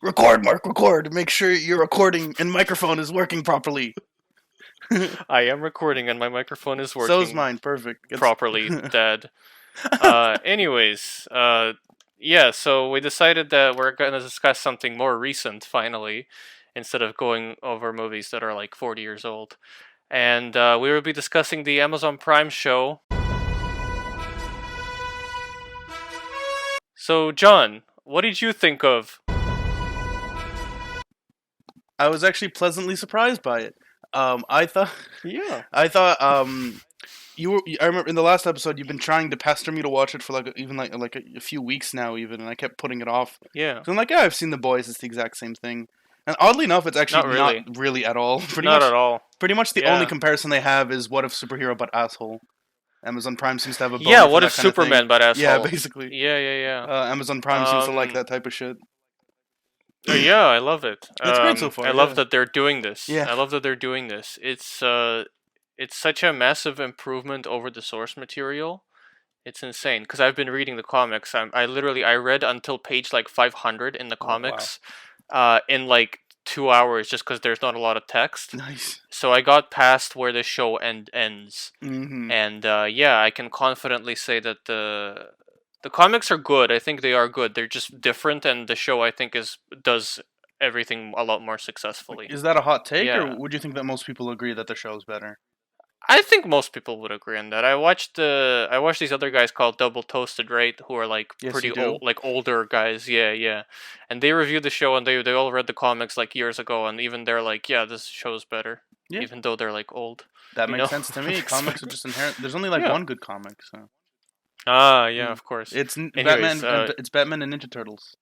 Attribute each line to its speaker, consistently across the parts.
Speaker 1: Record, Mark, record. Make sure your recording and microphone is working properly.
Speaker 2: I am recording and my microphone is
Speaker 1: So's
Speaker 2: working
Speaker 1: mine. Perfect.
Speaker 2: properly, Dad. Anyways, yeah, so we decided that we're going to discuss something more recent, finally, instead of going over movies that are like 40 years old. And we will be discussing the Amazon Prime show. So, John, what did you think of?
Speaker 1: I was actually pleasantly surprised by it. I thought,
Speaker 2: Yeah.
Speaker 1: I thought, you were. I remember in the last episode you've been trying to pester me to watch it for like a few weeks now, even, and I kept putting it off.
Speaker 2: Yeah.
Speaker 1: So I'm like, yeah, I've seen The Boys. It's the exact same thing. And oddly enough, it's actually
Speaker 2: Not
Speaker 1: not
Speaker 2: really.
Speaker 1: really at all.
Speaker 2: Not at all.
Speaker 1: Pretty much the only
Speaker 2: Yeah.
Speaker 1: comparison they have is What If Superhero but Asshole. Amazon Prime seems to have a
Speaker 2: Yeah,
Speaker 1: boner for
Speaker 2: what if
Speaker 1: that kind of thing.
Speaker 2: Superman but
Speaker 1: Yeah,
Speaker 2: asshole?
Speaker 1: basically.
Speaker 2: Yeah, yeah,
Speaker 1: Amazon Prime
Speaker 2: yeah.
Speaker 1: seems to like that type of shit.
Speaker 2: Yeah, I love it.
Speaker 1: It's great so
Speaker 2: I
Speaker 1: far.
Speaker 2: love
Speaker 1: Yeah.
Speaker 2: that they're doing this.
Speaker 1: Yeah.
Speaker 2: I love that they're doing this. It's such a massive improvement over the source material. It's insane because I've been reading the comics. I read until page like 500 in the
Speaker 1: Oh wow.
Speaker 2: comics, in like 2 hours just because there's not a lot of text.
Speaker 1: Nice.
Speaker 2: So I got past where the show ends,
Speaker 1: Mm-hmm.
Speaker 2: and yeah, I can confidently say that the comics are good. I think they are good. They're just different, and the show I think is does everything a lot more successfully.
Speaker 1: Is that a hot take, or
Speaker 2: Yeah,
Speaker 1: would you think that most people agree that the show's better?
Speaker 2: I think most people would agree on that. I watched these other guys called Double Toasted, right? Who are like
Speaker 1: Yes, you
Speaker 2: pretty
Speaker 1: do.
Speaker 2: old, like older guys. Yeah, yeah. And they reviewed the show, and they all read the comics like years ago, and even they're like, yeah, this show's better,
Speaker 1: Yeah,
Speaker 2: even though they're like old.
Speaker 1: that
Speaker 2: You
Speaker 1: makes
Speaker 2: know.
Speaker 1: sense to me. Comics are just inherent. There's only like
Speaker 2: Yeah.
Speaker 1: one good comic, so
Speaker 2: Ah, yeah,
Speaker 1: mm.
Speaker 2: of course.
Speaker 1: It's
Speaker 2: Anyways,
Speaker 1: Batman. It's Batman and Ninja Turtles.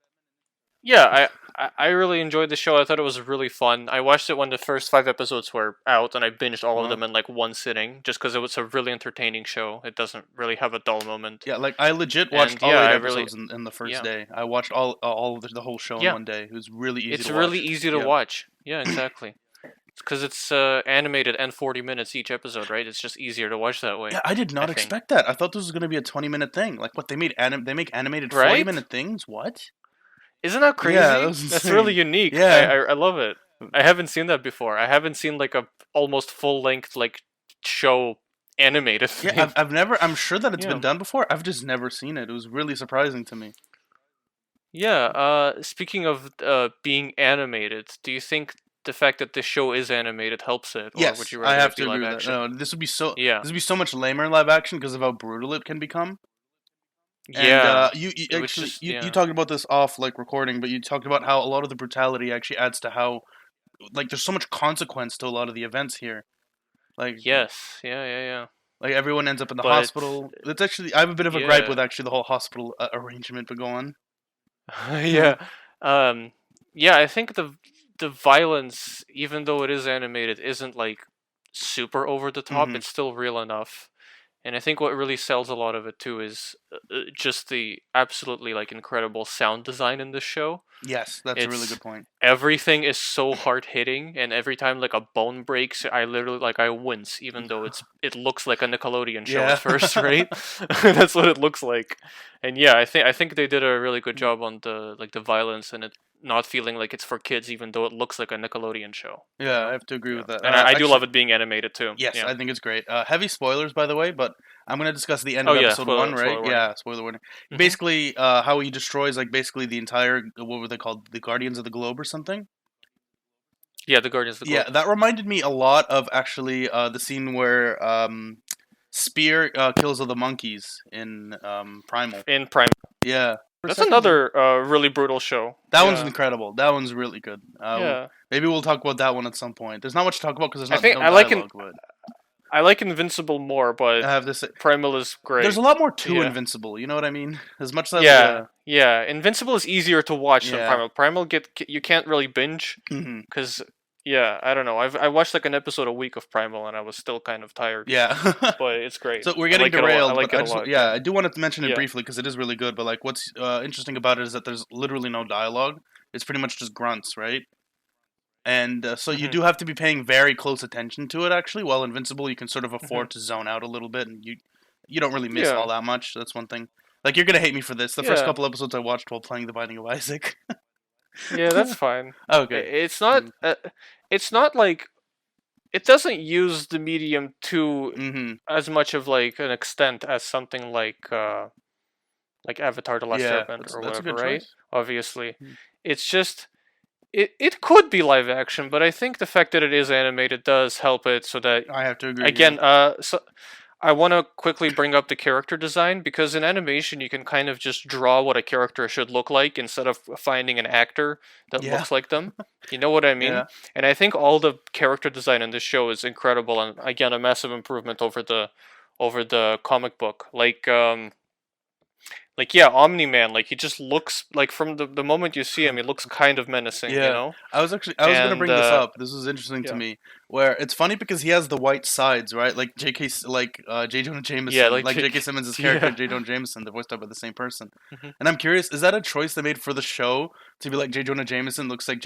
Speaker 2: yeah, I really enjoyed the show. I thought it was really fun. I watched it when the first 5 episodes were out, and I binged all of
Speaker 1: Wow.
Speaker 2: them in like one sitting, just because it was a really entertaining show. It doesn't really have a dull moment.
Speaker 1: Yeah, like I legit watched
Speaker 2: And
Speaker 1: all
Speaker 2: yeah,
Speaker 1: eight
Speaker 2: I really,
Speaker 1: episodes in the first
Speaker 2: yeah,
Speaker 1: day. I watched all of the whole show in
Speaker 2: yeah.
Speaker 1: one day. It was really easy
Speaker 2: It's
Speaker 1: to
Speaker 2: really
Speaker 1: watch.
Speaker 2: easy to
Speaker 1: Yeah.
Speaker 2: watch. Yeah, exactly. Because it's animated and 40 minutes each episode, right? It's just easier to watch that way.
Speaker 1: Yeah, I did
Speaker 2: I
Speaker 1: not
Speaker 2: think.
Speaker 1: expect that. I thought this was going to be a 20-minute thing. Like what they made they make animated
Speaker 2: Right?
Speaker 1: 40-minute things? What?
Speaker 2: Isn't that
Speaker 1: Yeah, that
Speaker 2: crazy?
Speaker 1: was
Speaker 2: That's really
Speaker 1: insane.
Speaker 2: unique.
Speaker 1: Yeah.
Speaker 2: I love it. I haven't seen that before. I haven't seen like a almost full length like show animated
Speaker 1: Yeah,
Speaker 2: thing.
Speaker 1: I've never I'm sure that it's been
Speaker 2: Yeah.
Speaker 1: done before. I've just never seen it. It was really surprising to me.
Speaker 2: Yeah, speaking of being animated, do you think the fact that this show is animated helps it, or would
Speaker 1: Yes,
Speaker 2: you
Speaker 1: I
Speaker 2: rather
Speaker 1: have
Speaker 2: it
Speaker 1: to
Speaker 2: be
Speaker 1: agree
Speaker 2: live
Speaker 1: with that.
Speaker 2: action?
Speaker 1: No,
Speaker 2: Yeah.
Speaker 1: this would be so much lamer in live action because of how brutal it can become. And
Speaker 2: Yeah.
Speaker 1: you
Speaker 2: It was
Speaker 1: actually
Speaker 2: just
Speaker 1: you
Speaker 2: yeah.
Speaker 1: talked about this off like recording, but you talked about how a lot of the brutality actually adds to how like there's so much consequence to a lot of the events here. Like
Speaker 2: Yes. Yeah, yeah, yeah.
Speaker 1: like everyone ends up in the
Speaker 2: But
Speaker 1: hospital. It's actually I have a bit of a gripe with
Speaker 2: yeah.
Speaker 1: actually the whole hospital arrangement. But go on.
Speaker 2: Yeah. Um yeah, I think the violence, even though it is animated, isn't like super over the top.
Speaker 1: Hmm.
Speaker 2: It's still real enough. And I think what really sells a lot of it too is just the absolutely like incredible sound design in this show.
Speaker 1: Yes, that's a really
Speaker 2: It's
Speaker 1: good point.
Speaker 2: everything is so hard hitting, and every time like a bone breaks, I literally like I wince, even though it looks like a Nickelodeon show at
Speaker 1: Yeah.
Speaker 2: first, right? That's what it looks like. And yeah, I think they did a really good job on the violence and it not feeling like it's for kids, even though it looks like a Nickelodeon show.
Speaker 1: Yeah, I have to agree
Speaker 2: Yeah,
Speaker 1: with that.
Speaker 2: and I do
Speaker 1: Actually,
Speaker 2: love it being animated too.
Speaker 1: yes,
Speaker 2: Yeah.
Speaker 1: I think it's great. Heavy spoilers, by the way, but I'm gonna discuss the end
Speaker 2: Oh
Speaker 1: of
Speaker 2: yeah,
Speaker 1: episode one,
Speaker 2: spoiler
Speaker 1: right?
Speaker 2: spoiler warning.
Speaker 1: Yeah, spoiler warning.
Speaker 2: Hmm.
Speaker 1: Basically, how he destroys like basically the entire what were they called, the Guardians of the Globe or something?
Speaker 2: Yeah, the Guardians of the
Speaker 1: Yeah,
Speaker 2: Globe.
Speaker 1: that reminded me a lot of actually the scene where Spear kills all the monkeys in Primal.
Speaker 2: In Prime.
Speaker 1: Yeah, for a
Speaker 2: That's
Speaker 1: second.
Speaker 2: another really brutal show.
Speaker 1: That one's
Speaker 2: Yeah.
Speaker 1: incredible. That one's really good.
Speaker 2: Yeah.
Speaker 1: Maybe we'll talk about that one at some point. There's not much to talk about because there's
Speaker 2: I
Speaker 1: not
Speaker 2: think
Speaker 1: no
Speaker 2: I like
Speaker 1: dialogue, but
Speaker 2: I like Invincible more, but
Speaker 1: I have this.
Speaker 2: Primal is
Speaker 1: There's
Speaker 2: great.
Speaker 1: a lot more to
Speaker 2: Yeah.
Speaker 1: Invincible. You know what I mean? As much as
Speaker 2: Yeah. Yeah. Invincible is easier to watch than
Speaker 1: yeah.
Speaker 2: Primal. Primal you can't really binge
Speaker 1: Hmm.
Speaker 2: cuz yeah, I don't know. I watched like an episode a week of Primal and I was still kind of tired,
Speaker 1: Yeah.
Speaker 2: but it's great.
Speaker 1: So we're
Speaker 2: I
Speaker 1: getting
Speaker 2: like it a lot. I
Speaker 1: derailed,
Speaker 2: like
Speaker 1: but
Speaker 2: it
Speaker 1: I
Speaker 2: a
Speaker 1: just
Speaker 2: lot.
Speaker 1: yeah,
Speaker 2: Yeah.
Speaker 1: I do want to mention it
Speaker 2: Yeah.
Speaker 1: briefly because it is really good. But like, what's interesting about it is that there's literally no dialogue. It's pretty much just grunts, right? And so you
Speaker 2: Mhm.
Speaker 1: do have to be paying very close attention to it. Actually, while Invincible, you can sort of
Speaker 2: Mhm.
Speaker 1: afford to zone out a little bit, and you don't really miss
Speaker 2: Yeah.
Speaker 1: all that much. That's one thing. Like you're gonna hate me for this. The first
Speaker 2: Yeah.
Speaker 1: couple episodes I watched while playing The Binding of Isaac.
Speaker 2: Yeah, that's fine.
Speaker 1: Okay.
Speaker 2: It's not.
Speaker 1: Mm.
Speaker 2: It's not like it doesn't use the medium to
Speaker 1: Mm-hmm.
Speaker 2: as much of like an extent as something like Avatar: The Last
Speaker 1: Yeah,
Speaker 2: Airbender or
Speaker 1: that's a
Speaker 2: whatever,
Speaker 1: good
Speaker 2: right?
Speaker 1: choice.
Speaker 2: Obviously,
Speaker 1: Mm.
Speaker 2: it's just it could be live action, but I think the fact that it is animated does help it so that
Speaker 1: I have to agree. Yeah.
Speaker 2: again, so I want to quickly bring up the character design because in animation you can kind of just draw what a character should look like instead of finding an actor that
Speaker 1: Yeah.
Speaker 2: looks like them. You know what I mean?
Speaker 1: Yeah.
Speaker 2: And I think all the character design in this show is incredible and again a massive improvement over the comic book. Like yeah, Omni-Man, like he just looks like from the moment you see him, he looks kind of menacing, you
Speaker 1: Yeah,
Speaker 2: know?
Speaker 1: I was gonna
Speaker 2: And
Speaker 1: bring this up. This was interesting to
Speaker 2: yeah.
Speaker 1: me. Where it's funny because he has the white sides, right? Like J. Jonah
Speaker 2: Yeah,
Speaker 1: Jameson,
Speaker 2: like
Speaker 1: like J.K. Simmons' character,
Speaker 2: yeah.
Speaker 1: J. Jonah Jameson. They're voiced out by the same person.
Speaker 2: Mhm.
Speaker 1: And I'm curious, is that a choice they made for the show to be like J. Jonah Jameson looks like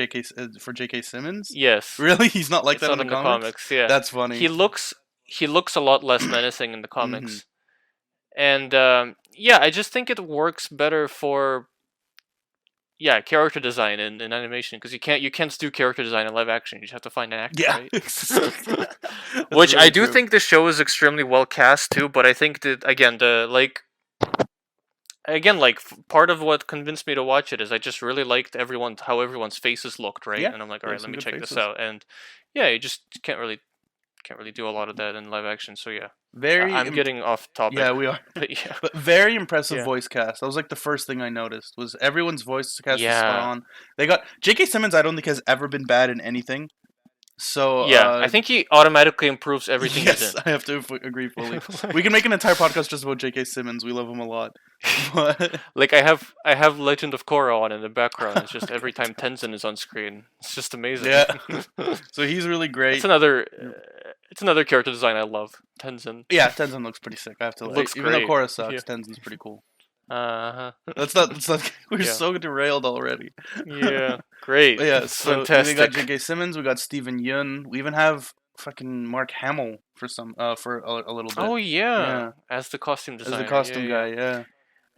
Speaker 1: for J.K. Simmons?
Speaker 2: Yes.
Speaker 1: Really, he's not like
Speaker 2: It's
Speaker 1: that in
Speaker 2: not
Speaker 1: the
Speaker 2: in the
Speaker 1: comics.
Speaker 2: comics, yeah.
Speaker 1: That's funny.
Speaker 2: He looks he looks a lot less menacing in the
Speaker 1: Hmm.
Speaker 2: comics. And yeah, I just think it works better for yeah, character design in animation because you can't do character design in live action. You just have to find an actor,
Speaker 1: Yeah,
Speaker 2: right?
Speaker 1: that's
Speaker 2: Which I
Speaker 1: really
Speaker 2: do
Speaker 1: true.
Speaker 2: think the show is extremely well cast too, but I think that again the like part of what convinced me to watch it is I just really liked how everyone's faces looked, right?
Speaker 1: Yeah,
Speaker 2: And I'm like, all
Speaker 1: there's
Speaker 2: right, let
Speaker 1: some
Speaker 2: me
Speaker 1: good
Speaker 2: check this
Speaker 1: faces.
Speaker 2: out. And yeah, you just can't really do a lot of that in live action. So yeah,
Speaker 1: Very
Speaker 2: I'm getting off topic,
Speaker 1: Yeah, we are.
Speaker 2: but yeah,
Speaker 1: But very impressive
Speaker 2: yeah,
Speaker 1: voice cast. That was like the first thing I noticed was everyone's voice cast is spot
Speaker 2: yeah,
Speaker 1: on. They got J.K. Simmons. I don't think has ever been bad in anything. So
Speaker 2: yeah. I think he automatically improves everything he's
Speaker 1: yes,
Speaker 2: in.
Speaker 1: I have to agree fully. We can make an entire podcast just about J.K. Simmons. We love him a lot. But
Speaker 2: Like I have Legend of Korra on in the background. It's just every
Speaker 1: good.
Speaker 2: time Tenzin is on screen, it's just amazing.
Speaker 1: Yeah, so he's really
Speaker 2: That's
Speaker 1: great.
Speaker 2: another. It's another character design I love. Tenzin.
Speaker 1: Yeah, Tenzin looks pretty sick. I have to
Speaker 2: It
Speaker 1: like,
Speaker 2: looks
Speaker 1: even though
Speaker 2: great.
Speaker 1: Korra
Speaker 2: Yeah.
Speaker 1: sucks, Tenzin's pretty cool.
Speaker 2: Uh huh.
Speaker 1: That's not. That's not. We're
Speaker 2: Yeah.
Speaker 1: so derailed already.
Speaker 2: Yeah. Great.
Speaker 1: But yeah,
Speaker 2: It's
Speaker 1: so we got
Speaker 2: fantastic.
Speaker 1: J.K. Simmons, we got Steven Yeun, we even have fucking Mark Hamill for a little bit.
Speaker 2: Oh yeah,
Speaker 1: Yeah,
Speaker 2: as the costume
Speaker 1: as the
Speaker 2: designer. Yeah,
Speaker 1: costume
Speaker 2: yeah, yeah.
Speaker 1: guy. Yeah.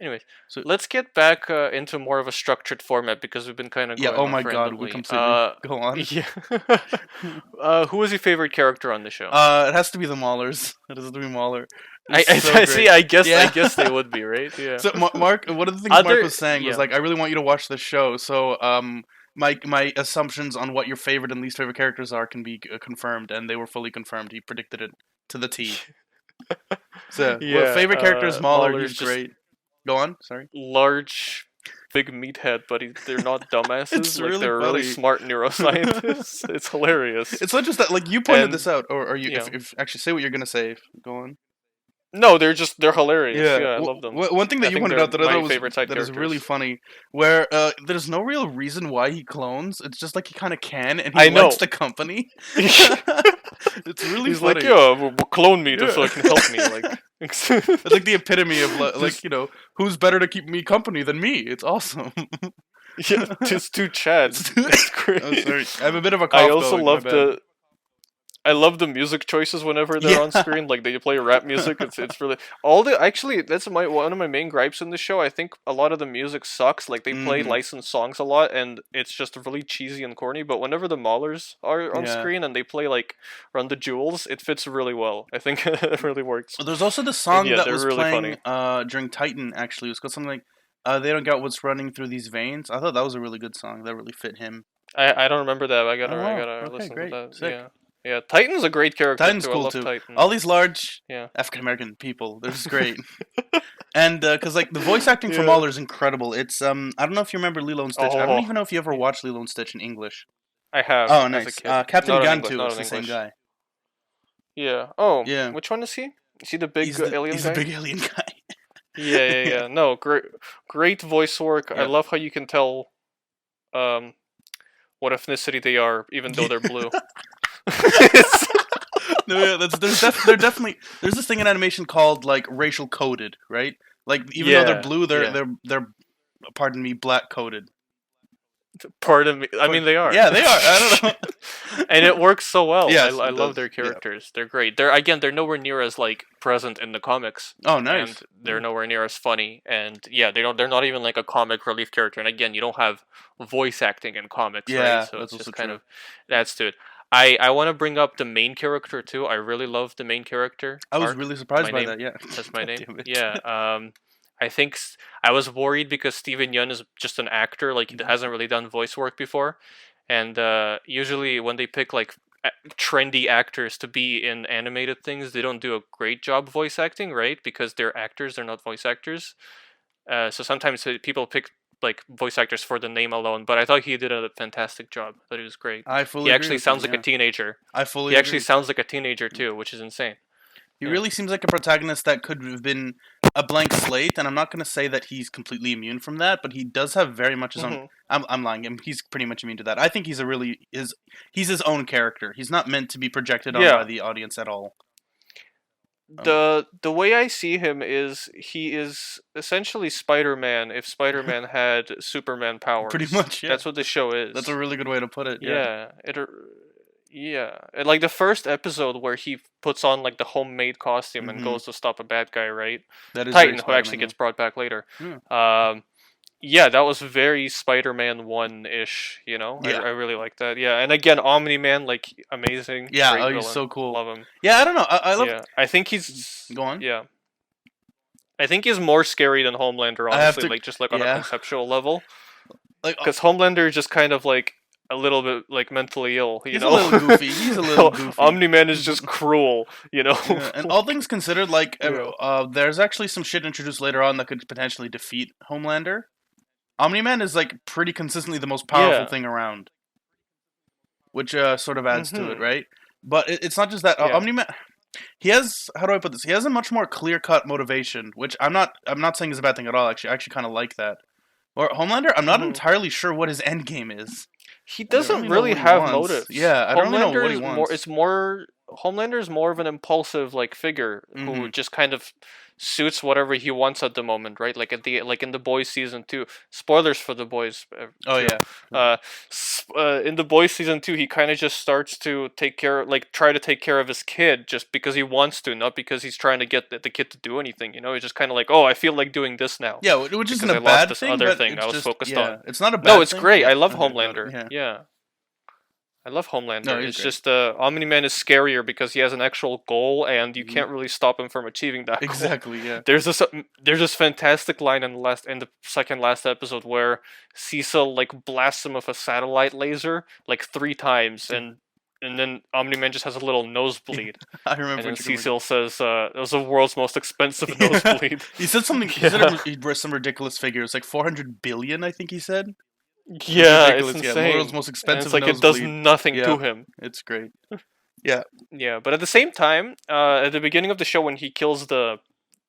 Speaker 2: Anyways,
Speaker 1: So
Speaker 2: let's get back into more of a structured format because we've been kind of
Speaker 1: yeah.
Speaker 2: going
Speaker 1: Oh my
Speaker 2: off
Speaker 1: God, we
Speaker 2: randomly.
Speaker 1: completely go on.
Speaker 2: Yeah. Who was your favorite character on the show?
Speaker 1: It has to be the Maulers. It has to be Mauler.
Speaker 2: I,
Speaker 1: It's so
Speaker 2: I see.
Speaker 1: great.
Speaker 2: I
Speaker 1: Yeah.
Speaker 2: guess they would be right. Yeah.
Speaker 1: So Mark, one of the things Mark was saying was
Speaker 2: Yeah.
Speaker 1: like, I really want you to watch this show. So my assumptions on what your favorite and least favorite characters are can be confirmed, and they were fully confirmed. He predicted it to the T. So, well,
Speaker 2: Yeah.
Speaker 1: favorite character is Mauler.
Speaker 2: Mahler's
Speaker 1: He's
Speaker 2: just
Speaker 1: great. Go on. Sorry.
Speaker 2: large, big meathead, but they're not dumbasses.
Speaker 1: It's
Speaker 2: Like
Speaker 1: really
Speaker 2: they're really
Speaker 1: funny.
Speaker 2: smart neuroscientists. It's hilarious.
Speaker 1: It's not just that. Like you pointed
Speaker 2: And
Speaker 1: this out, or are you?
Speaker 2: yeah.
Speaker 1: If actually say what you're gonna say. Go on.
Speaker 2: No, they're hilarious.
Speaker 1: Yeah.
Speaker 2: Yeah, I love them.
Speaker 1: One thing that
Speaker 2: I
Speaker 1: you
Speaker 2: think
Speaker 1: pointed
Speaker 2: they're
Speaker 1: out that I
Speaker 2: my
Speaker 1: thought was
Speaker 2: favorite side
Speaker 1: that is really
Speaker 2: characters.
Speaker 1: funny, where there's no real reason why he clones. It's just like he kind of can, and he
Speaker 2: I
Speaker 1: likes
Speaker 2: know.
Speaker 1: the company. It's really
Speaker 2: He's like,
Speaker 1: funny.
Speaker 2: yeah, clone me
Speaker 1: Yeah.
Speaker 2: so it can help me. Like,
Speaker 1: It's like the epitome of like
Speaker 2: just
Speaker 1: who's better to keep me company than me? It's awesome.
Speaker 2: yeah, just two Chads. It's
Speaker 1: I'm
Speaker 2: great.
Speaker 1: sorry. I have a bit of a
Speaker 2: I
Speaker 1: cough
Speaker 2: also
Speaker 1: going. My
Speaker 2: love
Speaker 1: bad.
Speaker 2: I love the music choices whenever they're
Speaker 1: Yeah.
Speaker 2: on screen. Like they play rap music. It's really all the actually that's one of my main gripes in the show. I think a lot of the music sucks. Like they play
Speaker 1: Hmm.
Speaker 2: licensed songs a lot, and it's just really cheesy and corny. But whenever the Maulers are on
Speaker 1: Yeah.
Speaker 2: screen and they play like Run the Jewels, it fits really well. I think it really works.
Speaker 1: There's also the
Speaker 2: And
Speaker 1: song
Speaker 2: yeah,
Speaker 1: that
Speaker 2: they're
Speaker 1: was
Speaker 2: really
Speaker 1: playing
Speaker 2: funny.
Speaker 1: during Titan. Actually, it was called something like "They Don't Got What's Running Through These Veins." I thought that was a really good song. That really fit him.
Speaker 2: I don't remember that. I gotta
Speaker 1: Oh
Speaker 2: I
Speaker 1: wow.
Speaker 2: gotta
Speaker 1: Okay,
Speaker 2: listen to
Speaker 1: great.
Speaker 2: that.
Speaker 1: Sick.
Speaker 2: Yeah, yeah. Titan's a great character
Speaker 1: Titan's
Speaker 2: too. I
Speaker 1: cool
Speaker 2: love
Speaker 1: too.
Speaker 2: Titan.
Speaker 1: All these large
Speaker 2: Yeah.
Speaker 1: African American people, they're just great. And because like the voice acting for
Speaker 2: Yeah.
Speaker 1: Mauler is incredible. It's I don't know if you remember Lilo and Stitch. I don't
Speaker 2: Oh,
Speaker 1: even know if you ever watched Lilo and Stitch in English.
Speaker 2: I have
Speaker 1: Oh,
Speaker 2: as a
Speaker 1: nice.
Speaker 2: kid.
Speaker 1: Captain
Speaker 2: Not in English.
Speaker 1: Gantu
Speaker 2: Not
Speaker 1: is
Speaker 2: in
Speaker 1: the same
Speaker 2: English.
Speaker 1: guy.
Speaker 2: Yeah. Oh,
Speaker 1: Yeah,
Speaker 2: which one is he? Is he the big alien
Speaker 1: he's the
Speaker 2: guy?
Speaker 1: big alien guy.
Speaker 2: Yeah, yeah,
Speaker 1: Yeah,
Speaker 2: yeah. No, great voice work. I
Speaker 1: yeah.
Speaker 2: love how you can tell um what ethnicity they are, even though they're blue. It's-
Speaker 1: No, yeah, they're definitely there's this thing in animation called like racial coded, right? Like even though they're
Speaker 2: yeah,
Speaker 1: blue,
Speaker 2: yeah.
Speaker 1: they're pardon me, black coded.
Speaker 2: Pardon me. I
Speaker 1: But
Speaker 2: mean, they are.
Speaker 1: yeah, they are. I don't know.
Speaker 2: and it works so well.
Speaker 1: Yes,
Speaker 2: I
Speaker 1: it
Speaker 2: love
Speaker 1: does.
Speaker 2: their
Speaker 1: Yeah.
Speaker 2: characters. They're great. They're nowhere near as like present in the comics,
Speaker 1: Oh,
Speaker 2: and
Speaker 1: nice.
Speaker 2: they're nowhere near as funny. And yeah, they're not even like a comic relief character. And again, you don't have voice acting in comics, right?
Speaker 1: Yeah,
Speaker 2: So
Speaker 1: that's
Speaker 2: it's
Speaker 1: also
Speaker 2: just kind
Speaker 1: true.
Speaker 2: of that's to it. I want to bring up the main character too. I really love the main character
Speaker 1: I was
Speaker 2: arc.
Speaker 1: really
Speaker 2: That's my
Speaker 1: surprised by
Speaker 2: name.
Speaker 1: that. Yeah.
Speaker 2: That's my
Speaker 1: God
Speaker 2: name.
Speaker 1: damn it.
Speaker 2: Yeah. I think I was worried because Steven Yeun is just an actor. Like he hasn't really done voice work before, and usually when they pick like trendy actors to be in animated things, they don't do a great job voice acting, right? Because they're actors, they're not voice actors. So sometimes people pick like voice actors for the name alone, but I thought he did a fantastic job. I thought he was great.
Speaker 1: I
Speaker 2: He
Speaker 1: fully agree
Speaker 2: actually
Speaker 1: with you.
Speaker 2: sounds like a
Speaker 1: Yeah,
Speaker 2: teenager.
Speaker 1: I
Speaker 2: He
Speaker 1: fully
Speaker 2: actually
Speaker 1: agree.
Speaker 2: sounds like a teenager too, which is insane.
Speaker 1: He
Speaker 2: Yeah.
Speaker 1: really seems like a protagonist that could have been a blank slate, and I'm not going to say that he's completely immune from that, but he does have very much his own.
Speaker 2: Hmm.
Speaker 1: I'm lying. He's pretty much immune to that. I think he's his own character. He's not meant to be projected on by
Speaker 2: Yeah.
Speaker 1: the audience at all. Um,
Speaker 2: The way I see him is he is essentially Spider-Man if Spider-Man had Superman
Speaker 1: Pretty
Speaker 2: powers.
Speaker 1: much, yeah.
Speaker 2: That's what the show
Speaker 1: That's a
Speaker 2: is.
Speaker 1: really good way to put it. Yeah,
Speaker 2: Yeah, yeah. And, like the first episode where he puts on like the homemade costume and
Speaker 1: hmm
Speaker 2: goes to stop a bad guy, right?
Speaker 1: that is very
Speaker 2: Titan, who actually
Speaker 1: Spider-Man.
Speaker 2: gets brought back later.
Speaker 1: Yeah,
Speaker 2: Um, yeah, that was very Spider-Man 1-ish, you know?
Speaker 1: yeah,
Speaker 2: I really like that. Yeah, and again, Omni-Man, like, amazing.
Speaker 1: yeah.
Speaker 2: Great
Speaker 1: Oh, he's
Speaker 2: villain.
Speaker 1: so cool.
Speaker 2: Love him.
Speaker 1: Yeah, I don't know. I love.
Speaker 2: Yeah, I think he's...
Speaker 1: Go on.
Speaker 2: Yeah. I think he's more scary than Homelander,
Speaker 1: I have
Speaker 2: honestly,
Speaker 1: to.
Speaker 2: like, just, like, on a
Speaker 1: Yeah,
Speaker 2: conceptual level.
Speaker 1: like
Speaker 2: Because Homelander is just kind of, like, a little bit, like, mentally ill, you
Speaker 1: he's a
Speaker 2: know?
Speaker 1: little goofy. He's a little goofy.
Speaker 2: Omni-Man is just cruel, you know?
Speaker 1: Yeah, and all things considered, like
Speaker 2: Yeah.
Speaker 1: there's actually some shit introduced later on that could potentially defeat Homelander. Omni-Man is like pretty consistently the most powerful
Speaker 2: Yeah.
Speaker 1: thing around, which sort of adds to it,
Speaker 2: Mm-hmm.
Speaker 1: right? But it's not just that.
Speaker 2: Yeah.
Speaker 1: Omni-Man, he has, how do I put this? He has a much more clear-cut motivation, which I'm not saying is a bad thing at all. Actually, I actually kind of like that. Or Homelander, I'm not
Speaker 2: Mm-hmm.
Speaker 1: entirely sure what his end game is.
Speaker 2: He
Speaker 1: I don't
Speaker 2: doesn't
Speaker 1: really know
Speaker 2: really
Speaker 1: what he
Speaker 2: have
Speaker 1: wants.
Speaker 2: motives.
Speaker 1: Yeah, I don't really know what he wants.
Speaker 2: Homelander is more of an impulsive like figure
Speaker 1: Mm-hmm.
Speaker 2: who just kind of suits whatever he wants at the moment, right? Like in the Boys season 2. Spoilers for the Boys
Speaker 1: Oh
Speaker 2: 2.
Speaker 1: yeah.
Speaker 2: In the Boys season 2, he kind of just starts to try to take care of his kid just because he wants to, not because he's trying to get the kid to do anything, you know? He's just kind of like, "Oh, I feel like doing this now
Speaker 1: Yeah, which isn't
Speaker 2: because
Speaker 1: a
Speaker 2: I lost
Speaker 1: bad
Speaker 2: this
Speaker 1: thing,
Speaker 2: other
Speaker 1: but
Speaker 2: thing I
Speaker 1: it's
Speaker 2: was
Speaker 1: just
Speaker 2: focused
Speaker 1: yeah,
Speaker 2: on."
Speaker 1: it's not a
Speaker 2: No,
Speaker 1: bad
Speaker 2: it's
Speaker 1: thing.
Speaker 2: great. I
Speaker 1: It's
Speaker 2: love
Speaker 1: not good about it.
Speaker 2: Homelander.
Speaker 1: Yeah.
Speaker 2: Yeah. I love
Speaker 1: No,
Speaker 2: Homelander.
Speaker 1: he's
Speaker 2: It's
Speaker 1: great.
Speaker 2: just Omni-Man is scarier because he has an actual goal, and you
Speaker 1: Mhm.
Speaker 2: can't really stop him from achieving that goal.
Speaker 1: Exactly. Yeah.
Speaker 2: There's this fantastic line in the second last episode where Cecil like blasts him with a satellite laser like 3 times, and then Omni-Man just has a little nosebleed,
Speaker 1: I
Speaker 2: and
Speaker 1: remember
Speaker 2: then
Speaker 1: what you're talking
Speaker 2: Cecil says, "It was the world's most expensive
Speaker 1: about. Yeah.
Speaker 2: nosebleed."
Speaker 1: He said something. He said
Speaker 2: Yeah,
Speaker 1: some ridiculous figure. It's like 400 billion, I think he said. It's
Speaker 2: yeah, it's
Speaker 1: ridiculous. Yeah, the world's
Speaker 2: insane,
Speaker 1: most
Speaker 2: and it's
Speaker 1: expensive
Speaker 2: like it does
Speaker 1: nosebleed.
Speaker 2: nothing
Speaker 1: Yeah,
Speaker 2: to him.
Speaker 1: it's great. Yeah.
Speaker 2: Yeah, but at the same time, at the beginning of the show when he kills the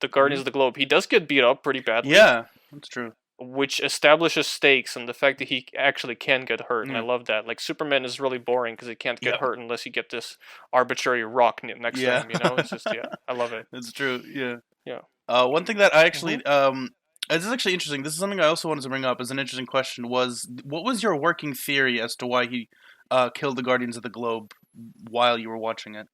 Speaker 1: hmm
Speaker 2: Guardians of the Globe, he does get beat up pretty badly,
Speaker 1: Yeah, that's true.
Speaker 2: which establishes stakes and the fact that he actually can get hurt, and I
Speaker 1: Mm.
Speaker 2: love that. Like Superman is really boring because he can't get
Speaker 1: Yeah.
Speaker 2: hurt unless you get this arbitrary rock next to
Speaker 1: Yeah.
Speaker 2: him. You know, it's just yeah, I love it.
Speaker 1: It's true. Yeah.
Speaker 2: Yeah.
Speaker 1: One thing that I
Speaker 2: Hmm.
Speaker 1: actually this is actually interesting. This is something I also wanted to bring up as an interesting question. Was what was your working theory as to why he killed the Guardians of the Globe while you were watching it?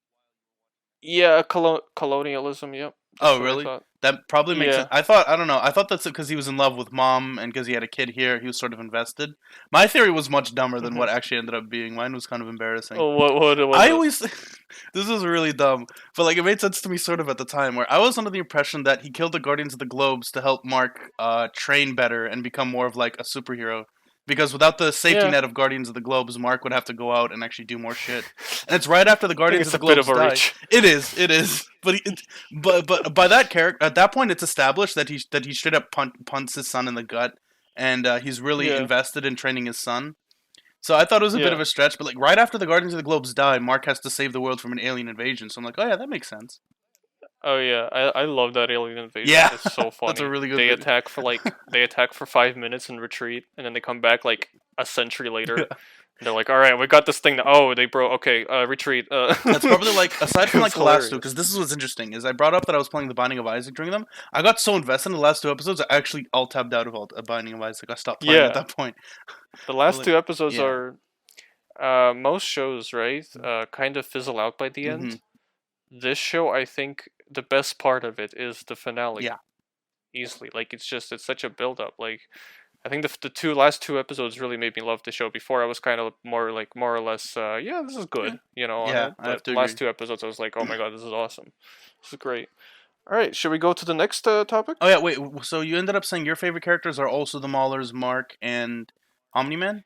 Speaker 2: Yeah, colonialism. Yep, that's
Speaker 1: Oh,
Speaker 2: what I
Speaker 1: really?
Speaker 2: thought.
Speaker 1: That probably makes sense.
Speaker 2: Yeah.
Speaker 1: I don't know. I thought that's because he was in love with mom and because he had a kid here, he was sort of invested. My theory was much dumber than
Speaker 2: Hmm.
Speaker 1: what actually ended up being. Mine was kind of embarrassing.
Speaker 2: Oh, what was
Speaker 1: I
Speaker 2: it?
Speaker 1: always this was really dumb, but like it made sense to me sort of at the time where I was under the impression that he killed the Guardians of the Globes to help Mark train better and become more of like a superhero. Because without the safety
Speaker 2: Yeah,
Speaker 1: net of Guardians of the Globes, Mark would have to go out and actually do more shit. And it's right after the
Speaker 2: I think
Speaker 1: Guardians of
Speaker 2: it's
Speaker 1: the
Speaker 2: a bit
Speaker 1: Globes
Speaker 2: of a
Speaker 1: die.
Speaker 2: reach.
Speaker 1: It is. But but by that character, at that point, it's established that he straight up punts his son in the gut, and he's really
Speaker 2: Yeah,
Speaker 1: invested in training his son. So I thought it was a bit of
Speaker 2: yeah.
Speaker 1: a stretch, but like right after the Guardians of the Globes die, Mark has to save the world from an alien invasion. So I'm like, oh yeah, that makes sense.
Speaker 2: Oh yeah, I love that alien invasion.
Speaker 1: Yeah,
Speaker 2: It's so
Speaker 1: that's a
Speaker 2: funny.
Speaker 1: really good
Speaker 2: They
Speaker 1: video.
Speaker 2: attack for they attack for 5 minutes and retreat, and then they come back like a century later. And they're like, "All right, we got this thing now." Oh, they broke. Okay, retreat.
Speaker 1: That's probably like aside from like
Speaker 2: It's
Speaker 1: the last two,
Speaker 2: hilarious.
Speaker 1: because this is what's interesting is I brought up that I was playing the Binding of Isaac during them. I got so invested in the last two episodes, I actually all tabbed out of Binding of Isaac. I stopped playing at
Speaker 2: Yeah,
Speaker 1: that point.
Speaker 2: the
Speaker 1: But
Speaker 2: last
Speaker 1: like,
Speaker 2: two episodes
Speaker 1: yeah,
Speaker 2: are most shows, right, kind of fizzle out by the
Speaker 1: Mm-hmm.
Speaker 2: end. This show, I think, the best part of it is the finale.
Speaker 1: Yeah.
Speaker 2: Easily, like it's such a build up. Like I think the last two episodes really made me love the show. Before I was kind of more or less, yeah, this is
Speaker 1: Yeah.
Speaker 2: good, on
Speaker 1: Yeah,
Speaker 2: it.
Speaker 1: I have
Speaker 2: But
Speaker 1: to
Speaker 2: the last
Speaker 1: agree.
Speaker 2: two episodes, I was like, oh my god, this is awesome. This is great. All right, should we go to the next topic?
Speaker 1: Oh yeah, wait. So you ended up saying your favorite characters are also the Maulers, Mark, and Omni-Man?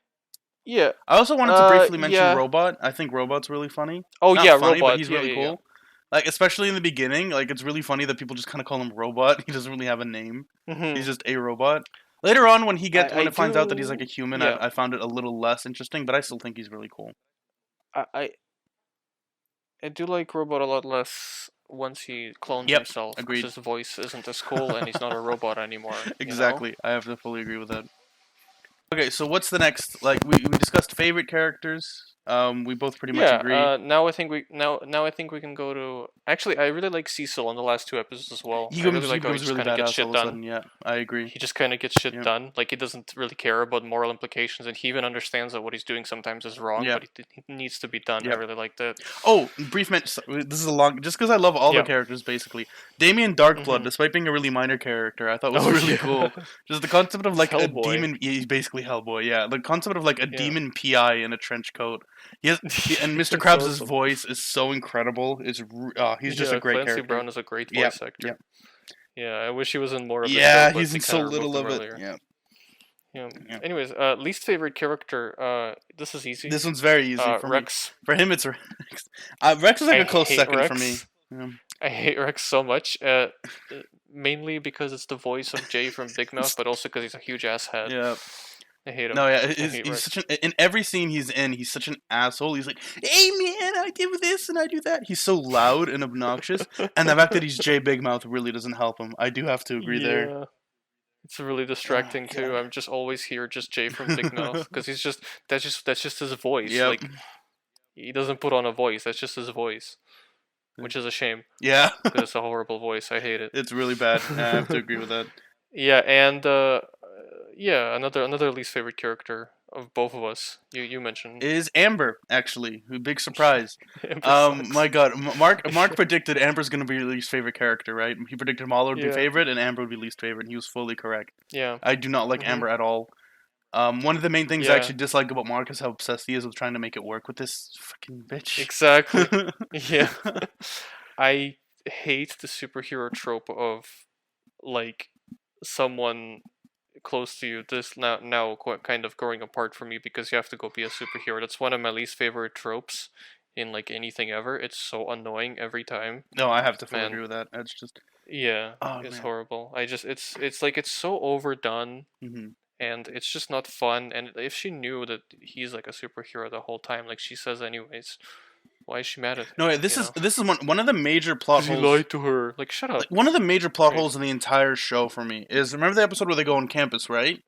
Speaker 2: Yeah.
Speaker 1: I also wanted to briefly mention
Speaker 2: Yeah.
Speaker 1: Robot. I think Robot's really funny.
Speaker 2: Oh
Speaker 1: Not
Speaker 2: yeah,
Speaker 1: funny, but
Speaker 2: robot.
Speaker 1: he's
Speaker 2: Yeah,
Speaker 1: really
Speaker 2: yeah, yeah.
Speaker 1: cool. Like especially in the beginning, like it's really funny that people just kind of call him Robot. He doesn't really have a name. He's
Speaker 2: Mhm.
Speaker 1: just a robot. Later on,
Speaker 2: I
Speaker 1: when it finds out that he's like a
Speaker 2: do.
Speaker 1: human,
Speaker 2: Yeah.
Speaker 1: I found it a little less interesting, but I still think he's really cool.
Speaker 2: I I I do like robot a lot less once he clones
Speaker 1: Yep,
Speaker 2: himself because
Speaker 1: agreed.
Speaker 2: his voice isn't as cool and he's not a robot anymore.
Speaker 1: Exactly. I have to fully agree with that. Okay, so what's the next? Like we discussed favorite characters. We both pretty much
Speaker 2: Yeah,
Speaker 1: agree.
Speaker 2: now I think we can go to actually I really like Cecil in the last two episodes as well. I really
Speaker 1: He
Speaker 2: like how he
Speaker 1: becomes
Speaker 2: just
Speaker 1: really
Speaker 2: kind of gets
Speaker 1: badass all
Speaker 2: shit
Speaker 1: of a
Speaker 2: done.
Speaker 1: sudden. Yeah, I agree.
Speaker 2: He just kind of gets shit
Speaker 1: Yeah,
Speaker 2: done. Like he doesn't really care about moral implications, and he even understands that what he's doing sometimes is wrong,
Speaker 1: yeah,
Speaker 2: but it needs to be done. I
Speaker 1: yeah.
Speaker 2: really like that.
Speaker 1: Oh, brief mention. This is a long. Just because I love all the
Speaker 2: Yeah.
Speaker 1: characters, basically. Damien Darkblood,
Speaker 2: Mhm.
Speaker 1: despite being a really minor character, I thought was
Speaker 2: Oh
Speaker 1: really
Speaker 2: yeah.
Speaker 1: cool. Just the concept of
Speaker 2: It's
Speaker 1: like a
Speaker 2: Hellboy.
Speaker 1: demon. He's basically Hellboy. Yeah, the concept of like a
Speaker 2: Yeah.
Speaker 1: demon PI in a trench coat. He has, and Mr.
Speaker 2: It's
Speaker 1: Krabs'
Speaker 2: awesome.
Speaker 1: voice is so incredible. He's just a
Speaker 2: Yeah,
Speaker 1: great
Speaker 2: Clancy
Speaker 1: character.
Speaker 2: Brown is a great
Speaker 1: Yep,
Speaker 2: voice
Speaker 1: yep.
Speaker 2: actor. Yeah, I wish he was in more of the show,
Speaker 1: Yeah,
Speaker 2: but
Speaker 1: he's
Speaker 2: they
Speaker 1: in
Speaker 2: kind
Speaker 1: so
Speaker 2: of removed
Speaker 1: little
Speaker 2: him
Speaker 1: of it.
Speaker 2: earlier.
Speaker 1: Yeah,
Speaker 2: Yeah.
Speaker 1: yeah.
Speaker 2: Anyways, least favorite character. This is easy.
Speaker 1: This one's very easy for me.
Speaker 2: Rex.
Speaker 1: For him, it's Rex. Rex is like
Speaker 2: I
Speaker 1: a close
Speaker 2: hate
Speaker 1: second for me.
Speaker 2: Rex.
Speaker 1: Yeah.
Speaker 2: I hate Rex so much. Mainly because it's the voice of Jay from Big Mouth, but also because he's a huge asshead.
Speaker 1: Yeah.
Speaker 2: I hate him.
Speaker 1: No, yeah,
Speaker 2: I hate
Speaker 1: he's such
Speaker 2: Rex.
Speaker 1: an in every scene he's in, he's such an asshole. He's like, "Hey man, I do this and I do that." He's so loud and obnoxious, and the fact that he's Jay Big Mouth really doesn't help him. I do have to agree there.
Speaker 2: Yeah. It's really
Speaker 1: Oh
Speaker 2: distracting
Speaker 1: god.
Speaker 2: too. I'm just always here, just Jay from Big Mouth, because he's just that's just his voice.
Speaker 1: Yep.
Speaker 2: Like he doesn't put on a voice. That's just his voice, which is a shame
Speaker 1: Yeah.
Speaker 2: because it's a horrible voice. I hate it.
Speaker 1: It's really bad. I have to agree with that.
Speaker 2: Yeah, and yeah, another least favorite character of both of us. You mentioned
Speaker 1: Is Amber actually? Who big surprise.
Speaker 2: Ember sucks.
Speaker 1: My God, Mark predicted Amber's gonna be your least favorite character, right? He predicted Mahler would be
Speaker 2: Yeah,
Speaker 1: favorite and Amber would be least favorite, and he was fully correct.
Speaker 2: yeah,
Speaker 1: I do not like
Speaker 2: mhm,
Speaker 1: Amber at all. One of the main things I
Speaker 2: yeah,
Speaker 1: actually dislike about Mark is how obsessed he is with trying to make it work with this fucking bitch.
Speaker 2: exactly. Yeah, I hate the superhero trope of like someone close to you this kind of growing apart from you because you have to go be a superhero. That's one of my least favorite tropes in like anything ever. It's so annoying every time.
Speaker 1: No, I have to fully
Speaker 2: Man,
Speaker 1: agree with that. That's just
Speaker 2: yeah,
Speaker 1: oh
Speaker 2: it's
Speaker 1: man.
Speaker 2: horrible. I just it's like it's so overdone
Speaker 1: Hmm.
Speaker 2: and it's just not fun. And if she knew that he's like a superhero the whole time, like she says anyways, why is she mad at
Speaker 1: No,
Speaker 2: him?
Speaker 1: yeah, this is one of the major plot
Speaker 2: Because he
Speaker 1: holes.
Speaker 2: lied to her. Like shut
Speaker 1: Like
Speaker 2: up.
Speaker 1: one of the major plot
Speaker 2: Right.
Speaker 1: holes in the entire show for me is remember the episode where they go on campus, right?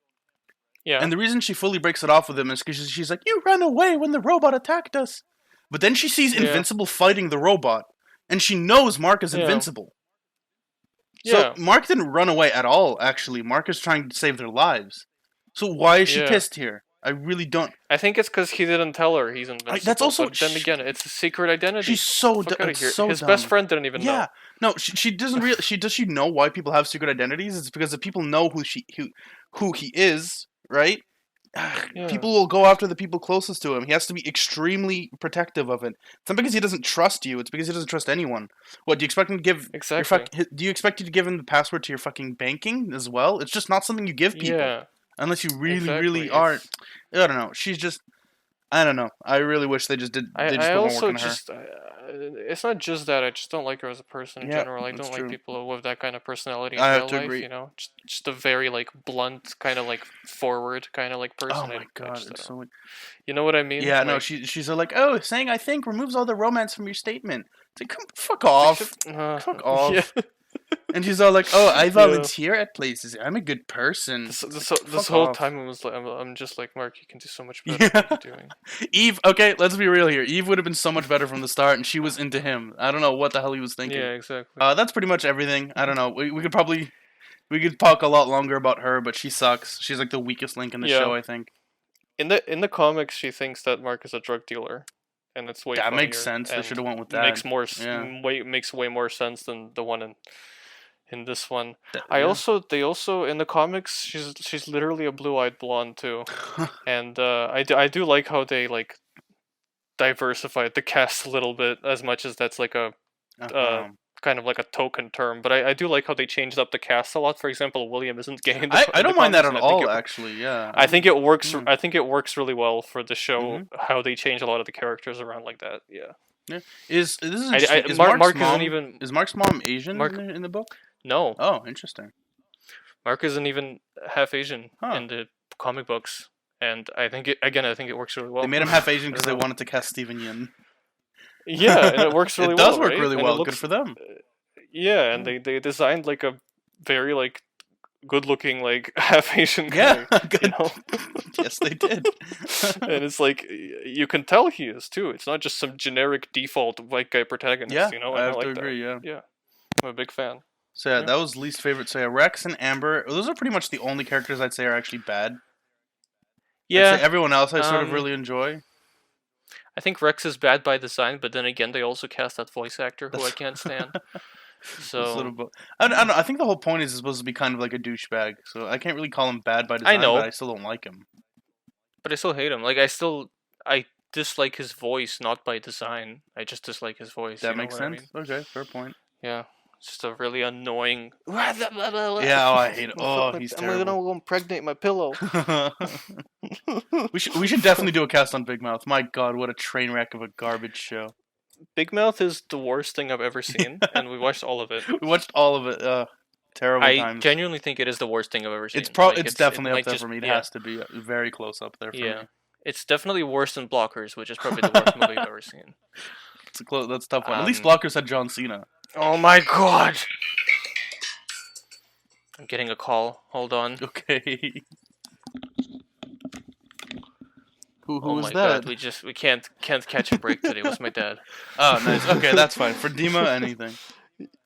Speaker 2: Yeah.
Speaker 1: And the reason she fully breaks it off with him is because she's like, "You ran away when the robot attacked us," but then she sees
Speaker 2: Yeah.
Speaker 1: Invincible fighting the robot, and she knows Mark is
Speaker 2: Yeah.
Speaker 1: invincible. So
Speaker 2: Yeah.
Speaker 1: Mark didn't run away at all. Actually, Mark is trying to save their lives. So why is she
Speaker 2: Yeah.
Speaker 1: pissed here? I really don't.
Speaker 2: I think it's because he didn't tell her he's
Speaker 1: That's
Speaker 2: invincible.
Speaker 1: also
Speaker 2: But then again, it's a secret identity.
Speaker 1: she's so
Speaker 2: Fuck out of
Speaker 1: it's
Speaker 2: here.
Speaker 1: so
Speaker 2: His best
Speaker 1: dumb.
Speaker 2: friend didn't even
Speaker 1: Yeah,
Speaker 2: know.
Speaker 1: no, she doesn't really. She know why people have secret identities? It's because if people know who he is, right?
Speaker 2: Yeah.
Speaker 1: People will go after the people closest to him. He has to be extremely protective of it. It's not because he doesn't trust you. It's because he doesn't trust anyone. What do you expect him to give
Speaker 2: Exactly.
Speaker 1: Do you expect you to give him the password to your fucking banking as well? It's just not something you give people
Speaker 2: Yeah.
Speaker 1: unless you really, really
Speaker 2: Exactly.
Speaker 1: are.
Speaker 2: It's.
Speaker 1: I don't know. She's just. I don't know. I really wish they just
Speaker 2: I
Speaker 1: put more work
Speaker 2: also
Speaker 1: on her.
Speaker 2: just. It's not just that. I just don't like her as a person in
Speaker 1: Yeah,
Speaker 2: general. I
Speaker 1: that's
Speaker 2: don't like
Speaker 1: true.
Speaker 2: people with that kind of personality in
Speaker 1: I have
Speaker 2: real
Speaker 1: to
Speaker 2: life.
Speaker 1: agree.
Speaker 2: Just a very like blunt, kind of like forward, kind of like
Speaker 1: Oh
Speaker 2: person.
Speaker 1: my
Speaker 2: I
Speaker 1: god,
Speaker 2: just I
Speaker 1: it's
Speaker 2: don't.
Speaker 1: so.
Speaker 2: You know what I mean?
Speaker 1: Yeah, no,
Speaker 2: Like.
Speaker 1: she's like, oh, saying I think removes all the romance from your statement. It's like, come, fuck
Speaker 2: It's like
Speaker 1: off,
Speaker 2: shit.
Speaker 1: fuck
Speaker 2: Yeah.
Speaker 1: off. And she's all like, oh, I
Speaker 2: Yeah.
Speaker 1: volunteer at places. I'm a good person. It's like,
Speaker 2: This
Speaker 1: fuck
Speaker 2: whole
Speaker 1: off.
Speaker 2: time I was like I'm just like Mark, you can do so much better. What are
Speaker 1: Yeah,
Speaker 2: you doing?
Speaker 1: Eve. Okay, let's be real here. Eve would have been so much better from the start, and she was into him. I don't know what the hell he was thinking.
Speaker 2: Yeah, exactly.
Speaker 1: That's pretty much everything. I don't know. We could talk a lot longer about her, but she sucks. She's like the weakest link in the show,
Speaker 2: Yeah,
Speaker 1: I think.
Speaker 2: in the comics, she thinks that Mark is a drug dealer, and it's way
Speaker 1: That makes
Speaker 2: funnier
Speaker 1: sense. They should
Speaker 2: and
Speaker 1: have went with that.
Speaker 2: makes more
Speaker 1: Yeah.
Speaker 2: makes way more sense than the one in this one.
Speaker 1: Yeah.
Speaker 2: They also in the comics she's literally a blue-eyed blonde too, and I do like how they like diversified the cast a little bit as much as that's like a uh
Speaker 1: uh-huh.
Speaker 2: kind of like a token term, but I do like how they changed up the cast a lot. For example, William isn't gay in
Speaker 1: I
Speaker 2: in the
Speaker 1: don't mind that
Speaker 2: comics,
Speaker 1: at
Speaker 2: and I think
Speaker 1: all.
Speaker 2: it
Speaker 1: Actually, yeah.
Speaker 2: I think it works.
Speaker 1: Yeah.
Speaker 2: I think it works really well for the show
Speaker 1: Mm-hmm.
Speaker 2: how they change a lot of the characters around like that. Yeah.
Speaker 1: Yeah. Is this is interesting? Is
Speaker 2: Mark isn't even
Speaker 1: Mark's mom Asian
Speaker 2: Mark.
Speaker 1: in the book?
Speaker 2: No,
Speaker 1: Oh, interesting.
Speaker 2: Mark isn't even half Asian
Speaker 1: Huh.
Speaker 2: in the comic books, and I think it again. I think it works really
Speaker 1: They
Speaker 2: well.
Speaker 1: made him half Asian
Speaker 2: I
Speaker 1: because
Speaker 2: don't
Speaker 1: they
Speaker 2: know.
Speaker 1: wanted to cast Steven Yeun.
Speaker 2: Yeah, and it works really
Speaker 1: It does
Speaker 2: well,
Speaker 1: work
Speaker 2: right?
Speaker 1: really
Speaker 2: And it
Speaker 1: well. Good
Speaker 2: looks
Speaker 1: for them.
Speaker 2: yeah, and
Speaker 1: Yeah.
Speaker 2: they designed like a very like good looking like half Asian
Speaker 1: Yeah.
Speaker 2: guy, you
Speaker 1: Good.
Speaker 2: know.
Speaker 1: Yes, they did.
Speaker 2: And it's like you can tell he is too. It's not just some generic default white guy protagonist,
Speaker 1: Yeah,
Speaker 2: you know.
Speaker 1: I
Speaker 2: And I
Speaker 1: have to
Speaker 2: like that.
Speaker 1: agree. Yeah.
Speaker 2: Yeah, I'm a big fan.
Speaker 1: So yeah,
Speaker 2: Yeah.
Speaker 1: that was least favorite. So yeah, Rex and Amber. Those are pretty much the only characters I'd say are actually bad. I'd say
Speaker 2: Yeah.
Speaker 1: everyone else I sort of
Speaker 2: Um,
Speaker 1: really enjoy.
Speaker 2: I think Rex is bad by design, but then again, they also cast that voice actor who I
Speaker 1: That's
Speaker 2: can't stand.
Speaker 1: that's sort
Speaker 2: So
Speaker 1: of. I don't know. I think the whole point is he's supposed to be kind of like a douchebag. So I can't really call him bad by
Speaker 2: I
Speaker 1: design, but I
Speaker 2: know,
Speaker 1: still don't like him.
Speaker 2: but I still hate him. I dislike his voice, not by design. I just dislike his voice.
Speaker 1: That
Speaker 2: You know
Speaker 1: makes
Speaker 2: what I
Speaker 1: sense.
Speaker 2: mean?
Speaker 1: Okay, fair point.
Speaker 2: Yeah. It's just a really annoying. I'm
Speaker 1: Yeah, oh, I hate it. Oh, he's
Speaker 2: gonna
Speaker 1: terrible.
Speaker 2: go impregnate my pillow.
Speaker 1: we should definitely do a cast on Big Mouth. My God, what a train wreck of a garbage show.
Speaker 2: Big Mouth is the worst thing I've ever seen, and we watched all of it.
Speaker 1: We watched all of it. Terrible
Speaker 2: I
Speaker 1: times.
Speaker 2: genuinely think it is the worst thing I've ever
Speaker 1: It's
Speaker 2: seen.
Speaker 1: it's
Speaker 2: It
Speaker 1: definitely up
Speaker 2: might
Speaker 1: there
Speaker 2: just
Speaker 1: for me. It
Speaker 2: yeah
Speaker 1: has to be very close up there for
Speaker 2: yeah.
Speaker 1: me.
Speaker 2: It's definitely worse than Blockers, which is probably the worst movie I've ever seen.
Speaker 1: That's a tough one. At least
Speaker 2: Um.
Speaker 1: Blockers had John Cena.
Speaker 2: Oh my god! I'm getting a call. Hold on.
Speaker 1: Okay. Who
Speaker 2: Oh
Speaker 1: was
Speaker 2: my
Speaker 1: that?
Speaker 2: god, we can't catch a break today. It was my dad.
Speaker 1: Oh, nice. Okay, that's fine. For Dima, anything.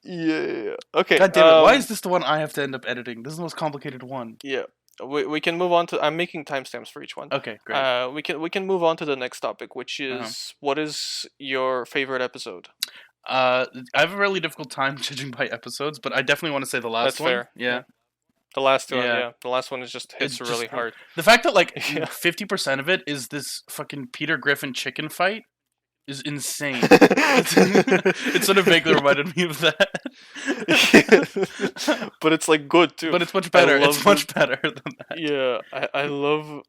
Speaker 2: Yeah. Okay.
Speaker 1: God damn it! Why is this the one I have to end up editing? This is the most complicated one.
Speaker 2: Yeah. We can move on to. I'm making timestamps for each one.
Speaker 1: Okay, great.
Speaker 2: We can move on to the next topic, which
Speaker 1: Uh-huh.
Speaker 2: is what is your favorite episode?
Speaker 1: I have a really difficult time judging by episodes, but I definitely want to say the last
Speaker 2: That's
Speaker 1: one.
Speaker 2: fair.
Speaker 1: Yeah.
Speaker 2: The last one,
Speaker 1: Yeah.
Speaker 2: yeah. The last one is just hits
Speaker 1: It's
Speaker 2: really
Speaker 1: just
Speaker 2: hard.
Speaker 1: the fact that like
Speaker 2: Yeah.
Speaker 1: 50% of it is this fucking Peter Griffin chicken fight is insane. It sort of vaguely reminded me of that.
Speaker 2: But it's like good too.
Speaker 1: But it's much better.
Speaker 2: love
Speaker 1: It's much better than that.
Speaker 2: Yeah, I love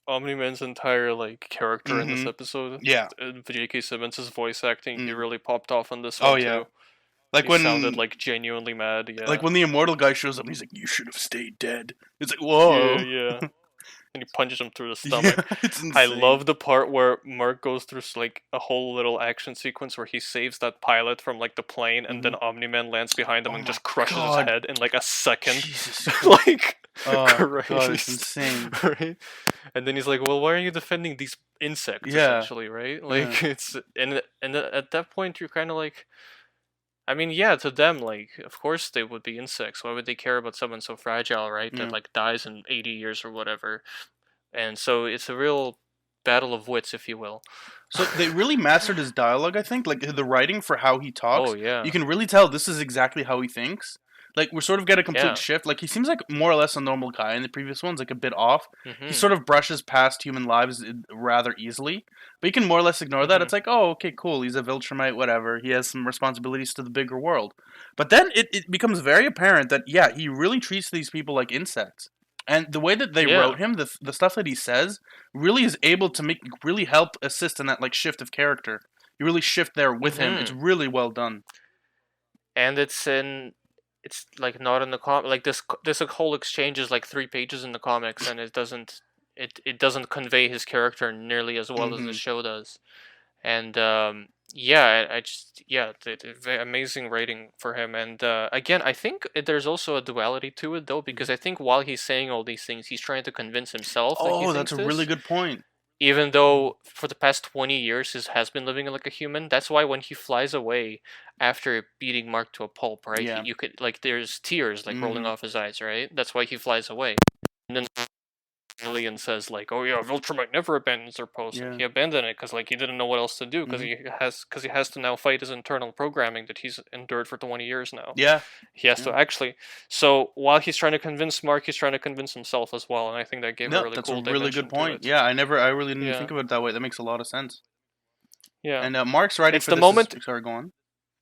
Speaker 2: Omni-Man's entire like character in this
Speaker 1: Mhm.
Speaker 2: episode.
Speaker 1: Yeah.
Speaker 2: J.K. Simmons' voice acting, he
Speaker 1: Mm.
Speaker 2: really popped off on this
Speaker 1: Oh
Speaker 2: one
Speaker 1: yeah.
Speaker 2: too.
Speaker 1: Like
Speaker 2: He
Speaker 1: when
Speaker 2: sounded like genuinely mad. Yeah.
Speaker 1: like when the immortal guy shows up and he's like, "You should have stayed dead." It's like, whoa.
Speaker 2: Yeah, yeah. And he punches him through the stomach.
Speaker 1: Yeah, it's insane.
Speaker 2: I love the part where Mark goes through like a whole little action sequence where he saves that pilot from like the plane, and then Omni-Man lands behind him
Speaker 1: Oh
Speaker 2: and
Speaker 1: my
Speaker 2: just crushes
Speaker 1: God.
Speaker 2: his head in like a second.
Speaker 1: Jesus.
Speaker 2: Like
Speaker 1: Oh
Speaker 2: Christ.
Speaker 1: God, it's insane.
Speaker 2: Right? And then he's like, "Well, why are you defending these insects?"
Speaker 1: Yeah.
Speaker 2: Essentially, right? Like it's and at that point you're kind of like, I mean, yeah, to them, like, of course they would be insects. Why would they care about someone so fragile, right?
Speaker 1: Yeah.
Speaker 2: That like dies in 80 years or whatever. And so it's a real battle of wits, if you will.
Speaker 1: So they really mastered his dialogue, I think. Like the writing for how he talks.
Speaker 2: Oh yeah.
Speaker 1: You can really tell this is exactly how he thinks. Like we sort of get a complete
Speaker 2: Yeah.
Speaker 1: shift. Like he seems like more or less a normal guy in the previous ones, like a bit off. He
Speaker 2: Mhm.
Speaker 1: sort of brushes past human lives rather easily. But you can more or less ignore that.
Speaker 2: Mhm.
Speaker 1: It's like, oh, okay, cool. He's a Viltrumite, whatever. He has some responsibilities to the bigger world. But then it becomes very apparent that yeah, he really treats these people like insects. And the way that they
Speaker 2: Yeah.
Speaker 1: wrote him, the stuff that he says, really is able to really help assist in that like shift of character. You really shift there with him. It's
Speaker 2: Mhm.
Speaker 1: really well done.
Speaker 2: And it's like not in the like this whole exchange is like 3 pages in the comics, and it doesn't convey his character nearly as well as the
Speaker 1: Mhm.
Speaker 2: show does. And yeah, I just yeah, amazing writing for him. And again, I think there's also a duality to it though, because I think while he's saying all these things, he's trying to convince himself that he
Speaker 1: Oh,
Speaker 2: thinks
Speaker 1: that's a
Speaker 2: this.
Speaker 1: really good point.
Speaker 2: Even though for the past 20 years he has been living like a human. That's why when he flies away after beating Mark to a pulp, right?
Speaker 1: Yeah.
Speaker 2: You could like there's tears like rolling
Speaker 1: Mhm.
Speaker 2: off his eyes, right? That's why he flies away. And then alien says like, "Oh yeah, Viltrumite never abandons their post," and
Speaker 1: Yeah.
Speaker 2: he abandoned it because like he didn't know what else to do because
Speaker 1: Hmm.
Speaker 2: he has to now fight his internal programming that he's endured for 20 years now.
Speaker 1: Yeah.
Speaker 2: He has
Speaker 1: Yeah.
Speaker 2: to actually. So while he's trying to convince Mark, he's trying to convince himself as well, and I think that gave a
Speaker 1: No,
Speaker 2: really
Speaker 1: that's a
Speaker 2: cool
Speaker 1: really good
Speaker 2: dimension to
Speaker 1: point.
Speaker 2: it.
Speaker 1: Yeah, I really didn't think
Speaker 2: Yeah,
Speaker 1: of it that way. That makes a lot of sense.
Speaker 2: yeah.
Speaker 1: And Mark's writing
Speaker 2: It's
Speaker 1: for
Speaker 2: the
Speaker 1: this is
Speaker 2: moment.
Speaker 1: sorry, go on.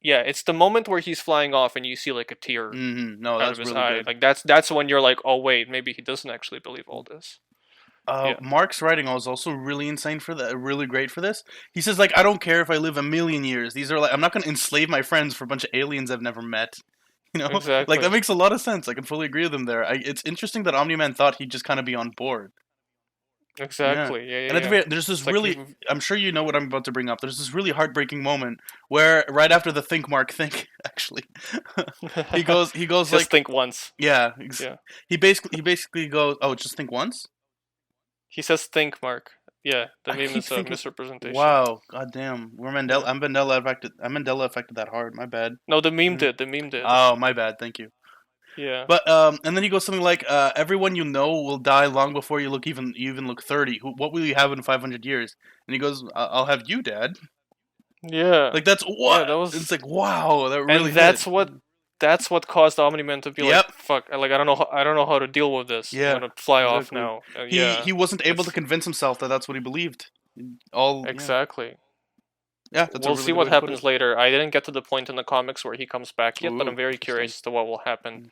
Speaker 2: Yeah, it's the moment where he's flying off and you see like a tear
Speaker 1: No,
Speaker 2: out of
Speaker 1: that's
Speaker 2: his
Speaker 1: really
Speaker 2: eye.
Speaker 1: good.
Speaker 2: Like that's when you're like, oh wait, maybe he doesn't actually believe all this. Yeah,
Speaker 1: Mark's writing was also really insane for that, really great for this. He says like, I don't care if I live a million years. These are like, I'm not going to enslave my friends for a bunch of aliens I've never met. You know, like that
Speaker 2: exactly,
Speaker 1: makes a lot of sense. I can fully agree with him there. It's interesting that Omni-Man thought he'd just kind of be on board. Yeah,
Speaker 2: exactly. Yeah, yeah,
Speaker 1: and at the
Speaker 2: yeah.
Speaker 1: very, there's this
Speaker 2: It's like
Speaker 1: really, I'm sure you know what I'm about to bring up. There's this really heartbreaking moment where right after the think Mark think actually, he goes
Speaker 2: just
Speaker 1: like,
Speaker 2: think once.
Speaker 1: yeah,
Speaker 2: Yeah,
Speaker 1: he basically goes, oh, just think once.
Speaker 2: he says think, Mark. Yeah, the
Speaker 1: I
Speaker 2: meme
Speaker 1: keep
Speaker 2: is a
Speaker 1: thinking,
Speaker 2: misrepresentation.
Speaker 1: wow, goddamn, we're Mandela.
Speaker 2: Yeah.
Speaker 1: I'm Mandela affected. I'm Mandela affected that hard. My bad.
Speaker 2: No, the meme
Speaker 1: Yeah.
Speaker 2: did. The meme did.
Speaker 1: Oh, my bad. Thank you.
Speaker 2: Yeah.
Speaker 1: But and then he goes something like, "Everyone you know will die long before you even look 30. What will you have in 500 years?" And he goes, "I'll have you, Dad."
Speaker 2: Yeah.
Speaker 1: Like that's
Speaker 2: Yeah,
Speaker 1: what.
Speaker 2: that
Speaker 1: It's
Speaker 2: was
Speaker 1: like wow, that
Speaker 2: and
Speaker 1: really hit.
Speaker 2: that's what caused Omni-Man to be like,
Speaker 1: Yep.
Speaker 2: fuck, like I don't know how to deal with this. I'm
Speaker 1: Yeah.
Speaker 2: gonna fly off
Speaker 1: Exactly.
Speaker 2: now.
Speaker 1: He
Speaker 2: Yeah.
Speaker 1: wasn't able to
Speaker 2: That's
Speaker 1: convince himself that that's what he believed. All yeah.
Speaker 2: exactly.
Speaker 1: Yeah, that's a
Speaker 2: We'll
Speaker 1: really
Speaker 2: see
Speaker 1: good
Speaker 2: what
Speaker 1: way to put it.
Speaker 2: happens later. I didn't get to the point in the comics where he comes back yet, but
Speaker 1: Ooh,
Speaker 2: I'm very
Speaker 1: interesting.
Speaker 2: curious as to what will happen.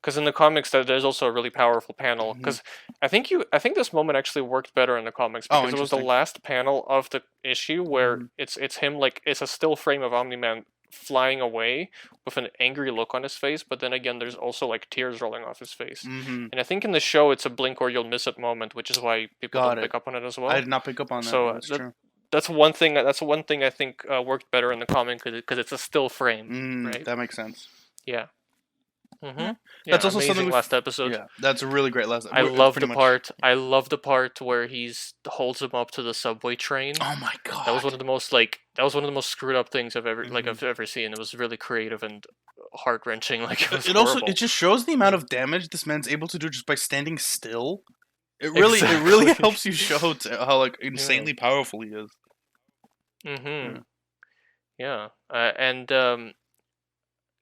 Speaker 2: Because in the comics, there's also a really powerful panel.
Speaker 1: Hmm.
Speaker 2: Because I think this moment actually worked better in the comics
Speaker 1: Oh,
Speaker 2: because it was the
Speaker 1: interesting.
Speaker 2: last panel of the issue where
Speaker 1: Hmm.
Speaker 2: it's him like it's a still frame of Omni Man flying away with an angry look on his face, but then again, there's also like tears rolling off his face.
Speaker 1: Hmm.
Speaker 2: And I think in the show, it's a blink or you'll miss it moment, which is why people
Speaker 1: Got
Speaker 2: don't
Speaker 1: it.
Speaker 2: pick up on it as
Speaker 1: I
Speaker 2: well.
Speaker 1: did not pick up on that.
Speaker 2: So
Speaker 1: Yeah, that's true.
Speaker 2: that's one thing. That's one thing I think worked better in the comic because it's a still frame, right?
Speaker 1: That makes sense.
Speaker 2: Yeah.
Speaker 1: Yeah.
Speaker 2: Mm-hmm.
Speaker 1: That's
Speaker 2: Yeah.
Speaker 1: also something
Speaker 2: Amazing
Speaker 1: we.
Speaker 2: last episode.
Speaker 1: Yeah, that's a really great lesson.
Speaker 2: I
Speaker 1: It's
Speaker 2: love
Speaker 1: pretty
Speaker 2: the
Speaker 1: much.
Speaker 2: part. I love the part where he's holds him up to the subway train.
Speaker 1: Oh my
Speaker 2: That was one
Speaker 1: god.
Speaker 2: of the most like that was one of the most screwed up things
Speaker 1: Hmm.
Speaker 2: I've ever seen. It was really creative and heart wrenching. Like it was
Speaker 1: It also it
Speaker 2: horrible.
Speaker 1: just shows the amount
Speaker 2: Yeah.
Speaker 1: of damage this man's able to do just by standing still. It really
Speaker 2: Exactly.
Speaker 1: helps you show how like
Speaker 2: Yeah.
Speaker 1: insanely powerful he is.
Speaker 2: Mm-hmm.
Speaker 1: Yeah.
Speaker 2: Yeah. And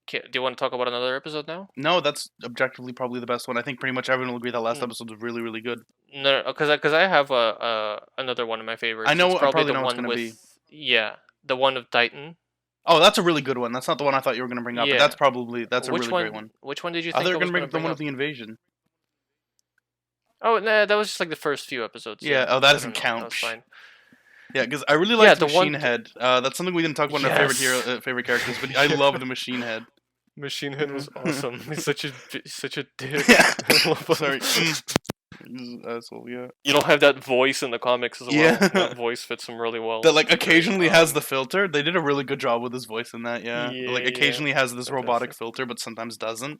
Speaker 2: do you want to talk about another episode now?
Speaker 1: No, that's objectively probably the best one. I think pretty much everyone will agree that last
Speaker 2: Mm.
Speaker 1: episode was really really good.
Speaker 2: No, because I have a another one of my
Speaker 1: I
Speaker 2: favorites. It's
Speaker 1: know I
Speaker 2: probably
Speaker 1: probably
Speaker 2: the
Speaker 1: know what's
Speaker 2: one
Speaker 1: gonna be.
Speaker 2: with yeah, the one of Titan.
Speaker 1: Oh, that's a really good one. That's not the one I thought you were gonna bring up, but
Speaker 2: Yeah.
Speaker 1: that's a really great one.
Speaker 2: Which one did you
Speaker 1: I thought
Speaker 2: think
Speaker 1: you
Speaker 2: I
Speaker 1: were
Speaker 2: was
Speaker 1: gonna bring
Speaker 2: gonna
Speaker 1: up the
Speaker 2: bring
Speaker 1: one of
Speaker 2: up?
Speaker 1: the invasion.
Speaker 2: Oh, nah, that was just like the first few episodes.
Speaker 1: Yeah.
Speaker 2: Yeah.
Speaker 1: Oh, that
Speaker 2: No, no,
Speaker 1: doesn't
Speaker 2: no, that
Speaker 1: count.
Speaker 2: was
Speaker 1: Psh.
Speaker 2: fine.
Speaker 1: Yeah, because I really
Speaker 2: Yeah,
Speaker 1: liked
Speaker 2: the
Speaker 1: Machine
Speaker 2: one.
Speaker 1: Head. That's something we didn't talk about in our
Speaker 2: Yes.
Speaker 1: favorite characters, but I love the Machine Head.
Speaker 2: Machine Head
Speaker 1: Yeah.
Speaker 2: was awesome. He's such a dick.
Speaker 1: Yeah.
Speaker 2: I love him.
Speaker 1: Sorry. Asshole. Yeah.
Speaker 2: You don't have that voice in the comics as well.
Speaker 1: Yeah.
Speaker 2: That voice fits him really well.
Speaker 1: That like
Speaker 2: It's great.
Speaker 1: occasionally has the filter. They did a really good job with his voice in that. Yeah. Like
Speaker 2: Yeah, yeah,
Speaker 1: occasionally has this robotic
Speaker 2: fantastic.
Speaker 1: filter, but sometimes doesn't.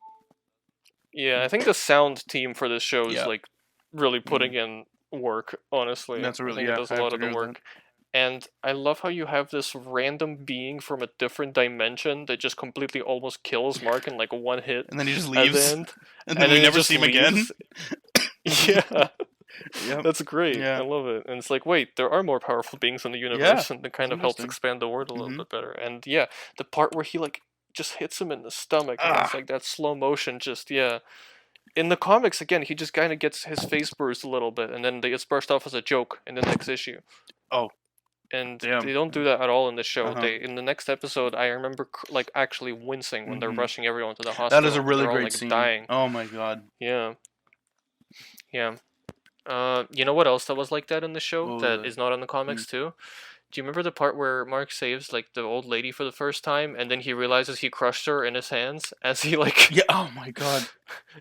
Speaker 2: Yeah, I think the sound team for this show is
Speaker 1: Yeah.
Speaker 2: like really putting
Speaker 1: Mhm.
Speaker 2: in work. Honestly,
Speaker 1: That's a
Speaker 2: I
Speaker 1: really
Speaker 2: think it
Speaker 1: yeah.
Speaker 2: does
Speaker 1: I
Speaker 2: a
Speaker 1: have
Speaker 2: lot
Speaker 1: to
Speaker 2: of the
Speaker 1: agree with that.
Speaker 2: work. And I love how you have this random being from a different dimension that just completely almost kills Mark in like one hit
Speaker 1: And then he just
Speaker 2: at the
Speaker 1: leaves,
Speaker 2: end,
Speaker 1: and then
Speaker 2: and
Speaker 1: we
Speaker 2: then it
Speaker 1: never
Speaker 2: just
Speaker 1: see him again.
Speaker 2: leaves. Yeah,
Speaker 1: Yep.
Speaker 2: that's great. I
Speaker 1: Yeah.
Speaker 2: love it. And it's like, wait, there are more powerful beings in the
Speaker 1: Yeah.
Speaker 2: universe, and it
Speaker 1: It's
Speaker 2: kind of helps
Speaker 1: interesting.
Speaker 2: expand the world a little
Speaker 1: Hmm.
Speaker 2: bit better. And yeah, the part where he like just hits him in the stomach, and it's
Speaker 1: Ah.
Speaker 2: like that slow motion, just yeah. In the comics, again, he just kind of gets his face bruised a little bit, and then it's brushed off as a joke in the next issue.
Speaker 1: Oh.
Speaker 2: And
Speaker 1: Damn.
Speaker 2: they don't do that at all in the show.
Speaker 1: Uh huh.
Speaker 2: They in the next episode, I remember like actually wincing when they're
Speaker 1: Hmm.
Speaker 2: rushing everyone to the
Speaker 1: That is a
Speaker 2: hospital.
Speaker 1: really
Speaker 2: They're all
Speaker 1: great
Speaker 2: like
Speaker 1: scene.
Speaker 2: dying.
Speaker 1: Oh my god.
Speaker 2: Yeah, yeah. You know what else that was like that in the show
Speaker 1: What was
Speaker 2: that
Speaker 1: that?
Speaker 2: is not in the
Speaker 1: Hmm.
Speaker 2: comics too? Do you remember the part where Mark saves like the old lady for the first time, and then he realizes he crushed her in his hands as he like
Speaker 1: Yeah. Oh my god.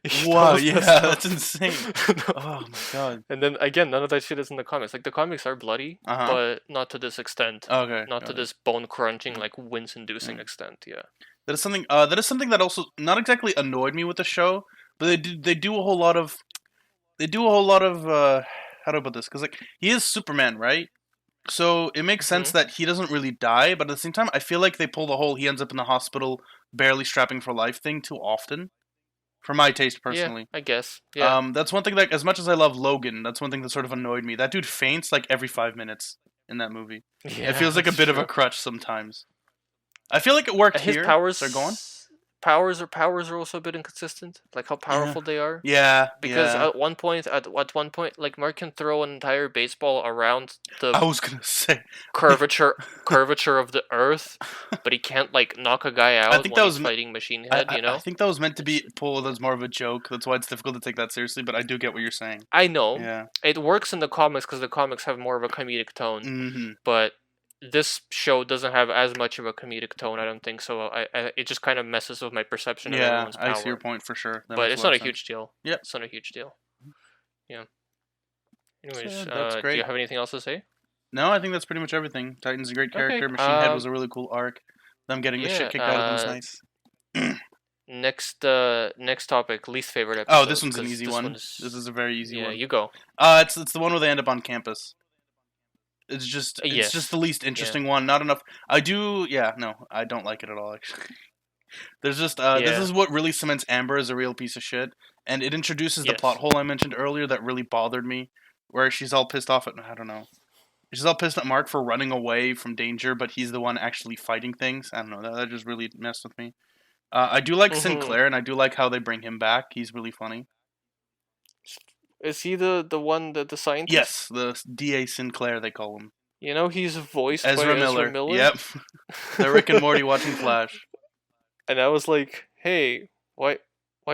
Speaker 2: that
Speaker 1: Wow.
Speaker 2: was
Speaker 1: Yeah.
Speaker 2: messed up.
Speaker 1: That's insane.
Speaker 2: No.
Speaker 1: Oh my god.
Speaker 2: And then again, none of that shit is in the comics. Like the comics are bloody,
Speaker 1: Uh huh.
Speaker 2: but not to this extent.
Speaker 1: Okay.
Speaker 2: Not to
Speaker 1: Got it.
Speaker 2: this bone crunching,
Speaker 1: Mm,
Speaker 2: like wince inducing
Speaker 1: mm.
Speaker 2: extent. Yeah.
Speaker 1: That is something. That is something that also not exactly annoyed me with the show, but they do a whole lot of they do a whole lot of how do I put this? Because like he is Superman, right? So it makes sense
Speaker 2: Hmm.
Speaker 1: that he doesn't really die, but at the same time, I feel like they pull the whole he ends up in the hospital barely strapping for life thing too often. for my taste
Speaker 2: Yeah,
Speaker 1: personally.
Speaker 2: I guess. Yeah.
Speaker 1: That's one thing that, as much as I love Logan, that's one thing that sort of annoyed me. That dude faints like every 5 minutes in that movie. It
Speaker 2: Yeah,
Speaker 1: feels like a
Speaker 2: that's
Speaker 1: bit of a
Speaker 2: true.
Speaker 1: crutch sometimes. I feel like it worked
Speaker 2: His
Speaker 1: here. They're going.
Speaker 2: powers are also a bit inconsistent, like how
Speaker 1: Yeah,
Speaker 2: powerful they are.
Speaker 1: yeah,
Speaker 2: Because
Speaker 1: yeah.
Speaker 2: at one point, like Mark can throw an entire baseball around the
Speaker 1: I was gonna say.
Speaker 2: curvature of the Earth, but he can't like knock a guy
Speaker 1: I
Speaker 2: out
Speaker 1: think that
Speaker 2: when
Speaker 1: was.
Speaker 2: he's fighting Machine
Speaker 1: I,
Speaker 2: Head.
Speaker 1: I
Speaker 2: You
Speaker 1: I
Speaker 2: know,
Speaker 1: think that was meant to
Speaker 2: it's
Speaker 1: be pulled as more of a joke. That's why it's difficult to take that seriously. But I do get what you're saying.
Speaker 2: I know
Speaker 1: Yeah.
Speaker 2: it works in the comics because the comics have more of a comedic tone,
Speaker 1: Hmm.
Speaker 2: but this show doesn't have as much of a comedic tone. I don't think so. It just kind of messes with my perception of
Speaker 1: Yeah,
Speaker 2: everyone's
Speaker 1: I see your
Speaker 2: power,
Speaker 1: point for sure. That
Speaker 2: but
Speaker 1: makes a
Speaker 2: it's
Speaker 1: lot
Speaker 2: not
Speaker 1: of
Speaker 2: a
Speaker 1: sense.
Speaker 2: huge deal.
Speaker 1: Yep.
Speaker 2: It's not a huge deal. Yeah.
Speaker 1: So yeah,
Speaker 2: Anyways,
Speaker 1: that's
Speaker 2: do you
Speaker 1: great.
Speaker 2: have anything else to say?
Speaker 1: No, I think that's pretty much everything. Titan's a great
Speaker 2: Okay.
Speaker 1: character. Machine Head was a really cool arc. Them getting the shit
Speaker 2: Yeah.
Speaker 1: kicked out of them was nice.
Speaker 2: Next topic, least favorite
Speaker 1: Oh, this
Speaker 2: episode,
Speaker 1: one's an
Speaker 2: because
Speaker 1: easy
Speaker 2: this one
Speaker 1: one. This
Speaker 2: is
Speaker 1: is a very easy
Speaker 2: yeah.
Speaker 1: one.
Speaker 2: You go.
Speaker 1: It's the one where they end up on campus. It's just the
Speaker 2: Yes.
Speaker 1: least
Speaker 2: Yeah.
Speaker 1: interesting one. Not enough. I do. Yeah, no, I don't like it at all. Actually, there's just this
Speaker 2: Yeah.
Speaker 1: is what really cements Amber as a real piece of shit, and it introduces the plot
Speaker 2: Yes.
Speaker 1: hole I mentioned earlier that really bothered me, where she's all pissed off at I don't know. She's all pissed at Mark for running away from danger, but he's the one actually fighting things. I don't know. That just really messed with me. I do like
Speaker 2: Mhm.
Speaker 1: Sinclair, and I do like how they bring him back. He's really funny.
Speaker 2: Is he the one that the scientist?
Speaker 1: Yes, the DA Sinclair they call him.
Speaker 2: You know he's voiced by
Speaker 1: Ezra
Speaker 2: Ezra
Speaker 1: Miller.
Speaker 2: Miller.
Speaker 1: Yep, the Rick and Morty watching Flash.
Speaker 2: And I was like, hey, why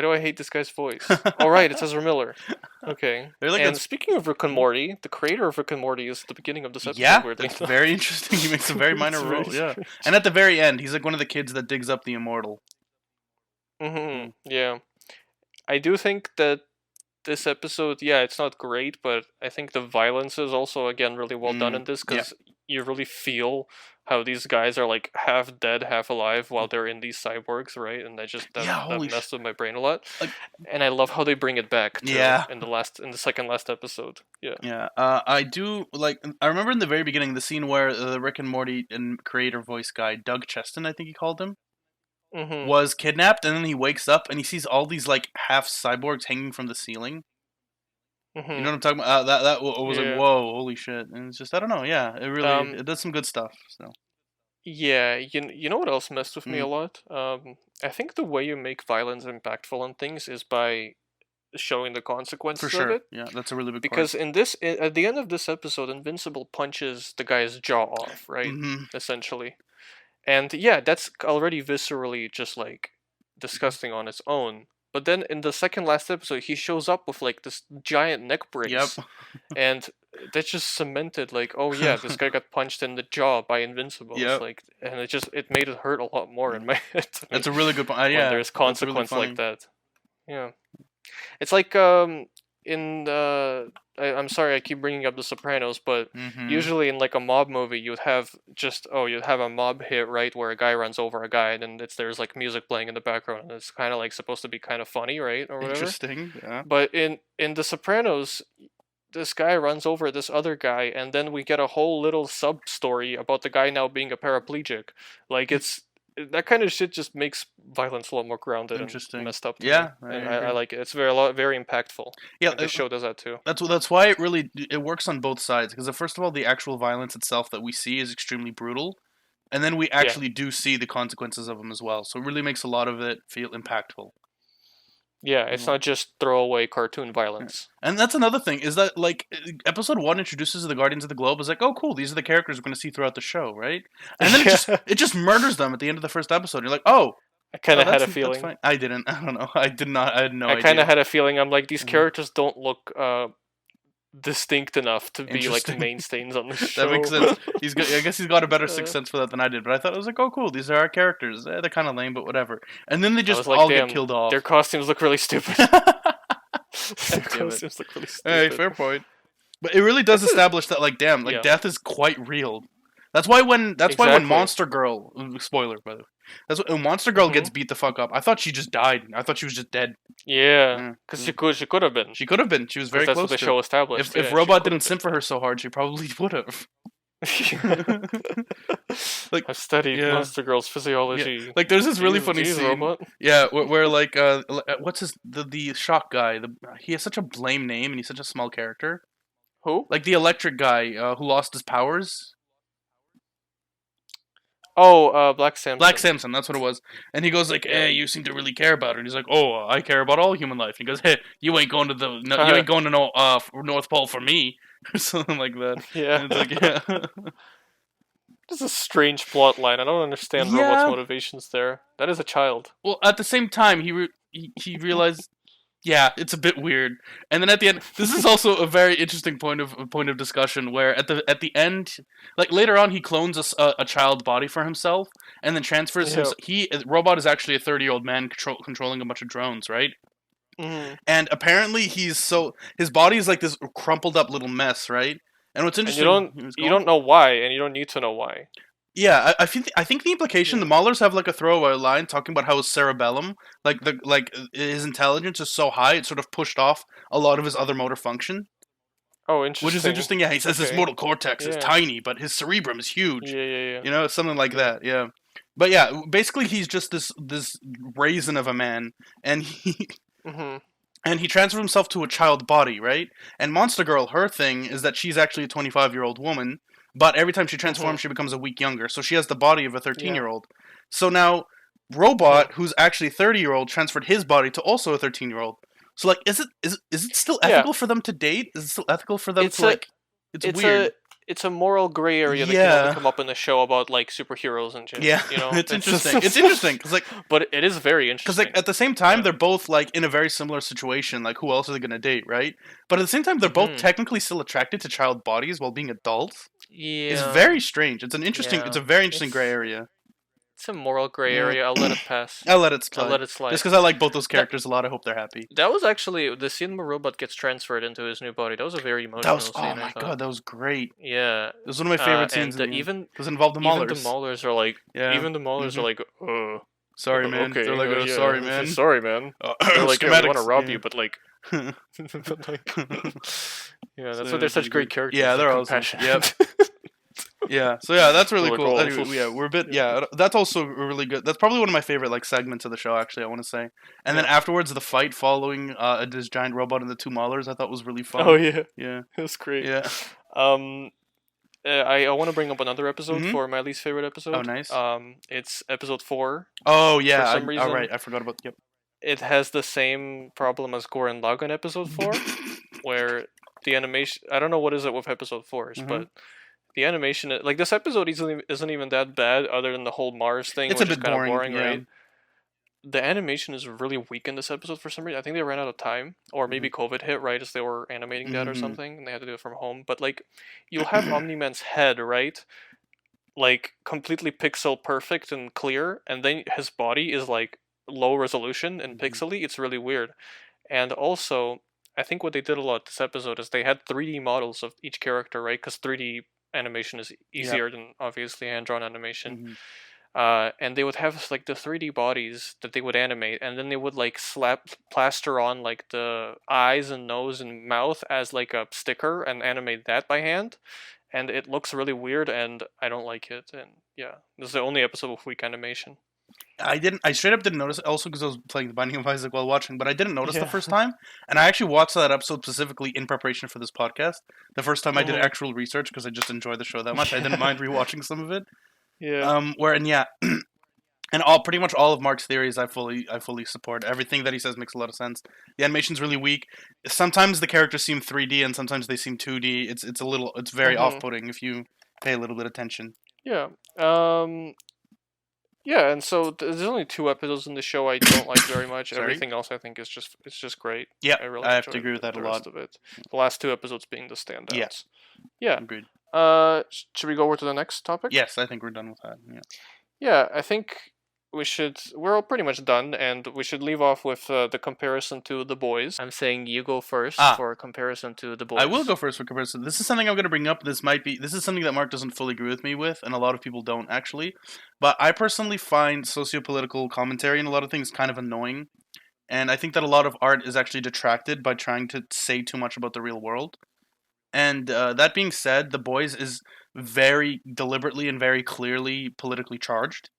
Speaker 2: do I hate this guy's voice? All right, it's Ezra Miller. Okay.
Speaker 1: They're like
Speaker 2: And
Speaker 1: that's
Speaker 2: speaking of Rick and Morty, the creator of Rick and Morty is at the beginning of this episode.
Speaker 1: yeah,
Speaker 2: Weirdly
Speaker 1: that's
Speaker 2: enough,
Speaker 1: very interesting. He makes a very minor
Speaker 2: it's very
Speaker 1: role. Yeah,
Speaker 2: strange.
Speaker 1: and at the very end, he's like one of the kids that digs up the immortal. Mm.
Speaker 2: Yeah, I do think that this episode, yeah, it's not great, but I think the violence is also again really well done
Speaker 1: Mm.
Speaker 2: in this
Speaker 1: Yeah.
Speaker 2: because you really feel how these guys are like half dead, half alive while they're in these cyborgs, right? And
Speaker 1: Yeah.
Speaker 2: that
Speaker 1: Holy
Speaker 2: messed with my brain a lot.
Speaker 1: Like,
Speaker 2: And I love how they bring it back too
Speaker 1: yeah.
Speaker 2: in the second last episode. Yeah.
Speaker 1: Yeah, I do like. I remember in the very beginning the scene where the Rick and Morty and creator voice guy Doug Cheston, I think he called him,
Speaker 2: Mhm.
Speaker 1: was kidnapped, and then he wakes up and he sees all these like half cyborgs hanging from the ceiling. You know
Speaker 2: Mhm.
Speaker 1: what I'm talking about? Was like,
Speaker 2: Yeah.
Speaker 1: whoa, holy shit! And it's just I don't know. Yeah, it really
Speaker 2: Um.
Speaker 1: it does some good stuff. So
Speaker 2: Yeah. You know what else messed with me
Speaker 1: mm,
Speaker 2: a lot? I think the way you make violence impactful on things is by showing the
Speaker 1: for
Speaker 2: consequences of
Speaker 1: sure,
Speaker 2: it.
Speaker 1: yeah, that's a really big part.
Speaker 2: Because at the end of this episode, Invincible punches the guy's jaw off, right?
Speaker 1: Hmm.
Speaker 2: Essentially, and yeah, that's already viscerally just like disgusting on its own. But then in the second last episode, he shows up with like this giant neck
Speaker 1: Yep.
Speaker 2: brace, and that just cemented like, oh yeah, this guy got punched in the jaw by Invincible. It's
Speaker 1: Yep.
Speaker 2: like, and it made it hurt a lot more in my head to me
Speaker 1: That's a really good point.
Speaker 2: when
Speaker 1: Yeah,
Speaker 2: there's
Speaker 1: that's really
Speaker 2: consequence like
Speaker 1: funny.
Speaker 2: that. Yeah. It's like in I'm sorry I keep bringing up The Sopranos, but
Speaker 1: Hmm.
Speaker 2: usually in like a mob movie you'd have a mob hit, right, where a guy runs over a guy and then there's like music playing in the background and it's kind of like supposed to be kind of funny, right, or whatever.
Speaker 1: Interesting. Yeah.
Speaker 2: But in The Sopranos, this guy runs over this other guy and then we get a whole little sub story about the guy now being a paraplegic. Like it's that kind of shit just makes violence a lot more grounded and
Speaker 1: Interesting.
Speaker 2: messed up to me,
Speaker 1: Yeah, I
Speaker 2: and I
Speaker 1: agree.
Speaker 2: like it. It's very impactful,
Speaker 1: Yeah,
Speaker 2: and this show does that too.
Speaker 1: that's why it works on both sides because first of all the actual violence itself that we see is extremely brutal, and then we
Speaker 2: Yeah,
Speaker 1: actually do see the consequences of them as well. So it really makes a lot of it feel impactful.
Speaker 2: yeah.
Speaker 1: As
Speaker 2: It's
Speaker 1: well.
Speaker 2: not just throwaway cartoon
Speaker 1: Yeah.
Speaker 2: violence.
Speaker 1: And that's another thing is that like episode 1 introduces the Guardians of the Globe is like, oh cool, these are the characters we're going to see throughout the show, right? And then
Speaker 2: Yeah,
Speaker 1: it just murders them at the end of the first episode. You're like, oh,
Speaker 2: I kind of had a
Speaker 1: that's
Speaker 2: feeling.
Speaker 1: fine. I didn't. I don't know. I did not. I had no
Speaker 2: I kind
Speaker 1: idea.
Speaker 2: of had a feeling. I'm like, these
Speaker 1: Mhm.
Speaker 2: characters don't look distinct enough to be like
Speaker 1: Interesting.
Speaker 2: mainstays on the
Speaker 1: That
Speaker 2: show.
Speaker 1: makes sense. I guess he's got a better
Speaker 2: Uh,
Speaker 1: sixth sense for that than I did. But I thought it was like, oh, cool. These are our characters. They're kind of lame, but whatever. And then they
Speaker 2: I
Speaker 1: just
Speaker 2: was like,
Speaker 1: all get
Speaker 2: damn,
Speaker 1: killed off.
Speaker 2: their costumes look really stupid. Their
Speaker 1: Damn it.
Speaker 2: costumes look really
Speaker 1: Hey,
Speaker 2: stupid.
Speaker 1: fair point. But it really does
Speaker 2: This is
Speaker 1: establish that, like, damn, like
Speaker 2: yeah,
Speaker 1: death is quite real. That's why when
Speaker 2: exactly.
Speaker 1: Monster Girl, spoiler by the way, when Monster Girl
Speaker 2: Hmm.
Speaker 1: gets beat the fuck up. I thought she just died. I thought she was just dead.
Speaker 2: Yeah,
Speaker 1: Yeah,
Speaker 2: because
Speaker 1: yeah.
Speaker 2: she could have been.
Speaker 1: She could have been. She was
Speaker 2: Because
Speaker 1: very
Speaker 2: that's what
Speaker 1: close
Speaker 2: the
Speaker 1: to it.
Speaker 2: show established.
Speaker 1: If
Speaker 2: Yeah, she
Speaker 1: Robot
Speaker 2: could have
Speaker 1: didn't simp for her so hard, she probably would have. Like,
Speaker 2: I studied
Speaker 1: yeah,
Speaker 2: Monster Girl's
Speaker 1: yeah.
Speaker 2: physiology.
Speaker 1: Like, there's this really
Speaker 2: Jeez,
Speaker 1: funny
Speaker 2: jeez,
Speaker 1: scene.
Speaker 2: robot.
Speaker 1: Yeah, where like what's his the shock guy? He has such a lame name and he's such a small character.
Speaker 2: Who?
Speaker 1: Like the electric guy who lost his powers.
Speaker 2: Oh, Black
Speaker 1: Black
Speaker 2: Samson.
Speaker 1: Samson, that's what it was. And he goes like,
Speaker 2: Yeah.
Speaker 1: "Hey, you seem to really care about it." And he's like, "Oh, I care about all human life." And he goes, "Hey, you ain't going to the no, you ain't going to no North Pole for me," or something like that.
Speaker 2: Yeah.
Speaker 1: And it's like, yeah,
Speaker 2: This is a strange plot line. I don't understand Robot's
Speaker 1: yeah.
Speaker 2: motivations there. That is a child.
Speaker 1: Well, at the same time, he realized, yeah, it's a bit weird. And then at the end, this is also a very interesting point of discussion where at the end, like later on, he clones a child body for himself and then transfers him.
Speaker 2: Yeah.
Speaker 1: He robot is actually a 30-year-old man controlling a bunch of drones, right?
Speaker 2: Hmm.
Speaker 1: And apparently his body is like this crumpled up little mess, right? And what's
Speaker 2: And
Speaker 1: interesting, he was
Speaker 2: you
Speaker 1: going.
Speaker 2: don't know why, and you don't need to know why.
Speaker 1: Yeah, I think the implication the
Speaker 2: Yeah.
Speaker 1: Maulers have like a throwaway line talking about how his cerebellum, his intelligence is so high, it sort of pushed off a lot of his other motor function,
Speaker 2: Oh,
Speaker 1: which is
Speaker 2: interesting.
Speaker 1: interesting. Yeah, he says his
Speaker 2: Okay.
Speaker 1: mortal cortex is
Speaker 2: Yeah.
Speaker 1: tiny, but his cerebrum is huge.
Speaker 2: Yeah. Yeah. Yeah.
Speaker 1: Something like
Speaker 2: Okay.
Speaker 1: that. Yeah, but yeah, basically he's just this raisin of a man, and he
Speaker 2: Hmm.
Speaker 1: and he transferred himself to a child body, right? And Monster Girl, her thing is that she's actually a 25-year-old woman, but every time she
Speaker 2: Hmm.
Speaker 1: transforms, she becomes a week younger. So she has the body of a
Speaker 2: Yeah.
Speaker 1: 13-year-old. So now,
Speaker 2: Hmm.
Speaker 1: Robot, who's actually 30-year-old, transferred his body to also a 13-year-old. So like, is it still
Speaker 2: Yeah.
Speaker 1: ethical for them to date? Is it still ethical for them to
Speaker 2: It's a
Speaker 1: like? It's
Speaker 2: it's
Speaker 1: weird.
Speaker 2: a it's a moral gray area that can only
Speaker 1: Yeah,
Speaker 2: come up in a show about like superheroes and shit.
Speaker 1: yeah.
Speaker 2: You know,
Speaker 1: It's
Speaker 2: it's
Speaker 1: interesting. It's
Speaker 2: just,
Speaker 1: interesting because like
Speaker 2: but it is very
Speaker 1: Because like
Speaker 2: interesting.
Speaker 1: at the same time,
Speaker 2: Yeah.
Speaker 1: they're both like in a very similar situation. Like who else are they gonna date, right? But at the same time, they're both
Speaker 2: Hmm.
Speaker 1: technically still attracted to child bodies while being adults. It's
Speaker 2: Yeah.
Speaker 1: very strange. It's
Speaker 2: Yeah.
Speaker 1: a very interesting gray
Speaker 2: It's
Speaker 1: area.
Speaker 2: it's a moral gray
Speaker 1: Yeah,
Speaker 2: area. I'll let it pass.
Speaker 1: I'll let it
Speaker 2: I'll
Speaker 1: slide.
Speaker 2: let it
Speaker 1: Just
Speaker 2: slide.
Speaker 1: because I like both those
Speaker 2: That
Speaker 1: characters a lot, I hope they're happy.
Speaker 2: that was actually the scene where Robot gets transferred into his new body. That was a very
Speaker 1: That was
Speaker 2: emotional
Speaker 1: oh
Speaker 2: scene, I
Speaker 1: my
Speaker 2: thought.
Speaker 1: god, that was great.
Speaker 2: Yeah.
Speaker 1: It was one of my favorite scenes
Speaker 2: And
Speaker 1: in the
Speaker 2: even
Speaker 1: because it involved the
Speaker 2: even the
Speaker 1: Maulers.
Speaker 2: Maulers are like
Speaker 1: Yeah.
Speaker 2: even the Maulers
Speaker 1: hmm
Speaker 2: are like,
Speaker 1: Sorry, man. They're
Speaker 2: okay,
Speaker 1: like, oh, sorry,
Speaker 2: yeah,
Speaker 1: man.
Speaker 2: sorry, man. They're like, yeah, we want to
Speaker 1: Schematics.
Speaker 2: rob
Speaker 1: Yeah.
Speaker 2: you, but like, but like, yeah,
Speaker 1: So
Speaker 2: that's
Speaker 1: it
Speaker 2: why they're
Speaker 1: was
Speaker 2: such
Speaker 1: really
Speaker 2: great
Speaker 1: good.
Speaker 2: characters.
Speaker 1: Yeah,
Speaker 2: They're
Speaker 1: they're awesome. Yep.
Speaker 2: compassionate.
Speaker 1: Yeah. So yeah, that's
Speaker 2: They're
Speaker 1: really
Speaker 2: like,
Speaker 1: cool.
Speaker 2: oh,
Speaker 1: Anyway, yeah, we're a bit.
Speaker 2: yeah,
Speaker 1: Yeah, that's also a really good. That's probably one of my favorite like segments of the show. Actually, I want to say. And then
Speaker 2: yeah.
Speaker 1: afterwards, the fight following this giant robot and the two Maulers, I thought was really
Speaker 2: Oh
Speaker 1: fun.
Speaker 2: yeah,
Speaker 1: Yeah.
Speaker 2: that's great.
Speaker 1: Yeah.
Speaker 2: Um, I want to bring up another episode
Speaker 1: Mhm.
Speaker 2: for my least favorite
Speaker 1: Oh,
Speaker 2: episode.
Speaker 1: nice.
Speaker 2: It's episode 4.
Speaker 1: Oh
Speaker 2: For
Speaker 1: yeah.
Speaker 2: some
Speaker 1: All
Speaker 2: reason,
Speaker 1: right. I forgot about. Yep.
Speaker 2: it has the same problem as Goren Lagann episode 4, where the animation. I don't know what is it with episode 4s,
Speaker 1: mhm.
Speaker 2: but the animation, like this episode, isn't even that bad, other than the whole Mars thing,
Speaker 1: It's a
Speaker 2: which is
Speaker 1: bit
Speaker 2: kind of
Speaker 1: boring.
Speaker 2: boring,
Speaker 1: Yeah.
Speaker 2: right? The animation is really weak in this episode for some reason. I think they ran out of time, or maybe
Speaker 1: Mhm.
Speaker 2: COVID hit right as they were animating that or
Speaker 1: Mhm.
Speaker 2: something, and they had to do it from home. But like, you'll have Omni-Man's head, right? Like completely pixel perfect and clear, and then his body is like low resolution and
Speaker 1: Mhm.
Speaker 2: pixely. It's really weird. And also, I think what they did a lot this episode is they had 3D models of each character, right? Because 3D animation is
Speaker 1: Yep.
Speaker 2: easier than obviously hand-drawn animation.
Speaker 1: Mhm.
Speaker 2: And they would have like the 3D bodies that they would animate, and then they would like slap plaster on like the eyes and nose and mouth as like a sticker and animate that by hand. And it looks really weird, and I don't like it. And yeah, this is the only episode with weak animation.
Speaker 1: I didn't. I straight up didn't notice it. Also, because I was playing The Binding of Isaac while watching, but I didn't notice the
Speaker 2: Yeah.
Speaker 1: first time. And I actually watched that episode specifically in preparation for this podcast. The first time I did
Speaker 2: Hmm.
Speaker 1: actual research because I just enjoy the show that much. I didn't mind rewatching some of it.
Speaker 2: Yeah.
Speaker 1: Where and yeah, and all pretty much all of Mark's theories, I fully support. Everything that he says makes a lot of sense. The animation's really weak. Sometimes the characters seem 3D and sometimes they seem 2D. It's very
Speaker 2: Hmm.
Speaker 1: off-putting if you pay a little bit of attention.
Speaker 2: Yeah. Um. Yeah, and so there's only 2 episodes in the show I don't like very much.
Speaker 1: Sorry.
Speaker 2: Everything else I think is just great.
Speaker 1: Yeah,
Speaker 2: I really
Speaker 1: I have to
Speaker 2: enjoyed
Speaker 1: agree with that a
Speaker 2: the
Speaker 1: lot.
Speaker 2: rest of it. The last 2 episodes being the
Speaker 1: Yeah,
Speaker 2: standouts. Yeah.
Speaker 1: agreed.
Speaker 2: Should we go over to the next topic?
Speaker 1: Yes, I think we're done with that. Yeah.
Speaker 2: Yeah, I think we should. We're all pretty much done, and we should leave off with the comparison to The Boys. I'm saying you go first
Speaker 1: Ah,
Speaker 2: for a comparison to The Boys.
Speaker 1: I will go first for comparison. This is something I'm going to bring up. This is something that Mark doesn't fully agree with me with, and a lot of people don't actually. But I personally find sociopolitical commentary and a lot of things kind of annoying, and I think that a lot of art is actually detracted by trying to say too much about the real world. And that being said, The Boys is very deliberately and very clearly politically charged.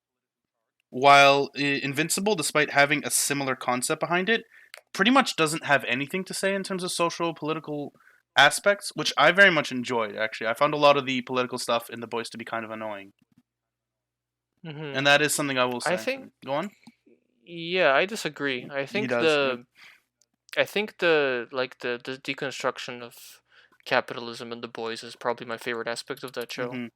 Speaker 1: While Invincible, despite having a similar concept behind it, pretty much doesn't have anything to say in terms of social political aspects, which I very much enjoyed. Actually, I found a lot of the political stuff in The Boys to be kind of annoying,
Speaker 2: Hmm.
Speaker 1: and that is something I will
Speaker 2: I
Speaker 1: say.
Speaker 2: think,
Speaker 1: Go on.
Speaker 2: yeah, I disagree.
Speaker 1: He does. Yep.
Speaker 2: I think the deconstruction of capitalism in The Boys is probably my favorite aspect of that show.
Speaker 1: Hmm.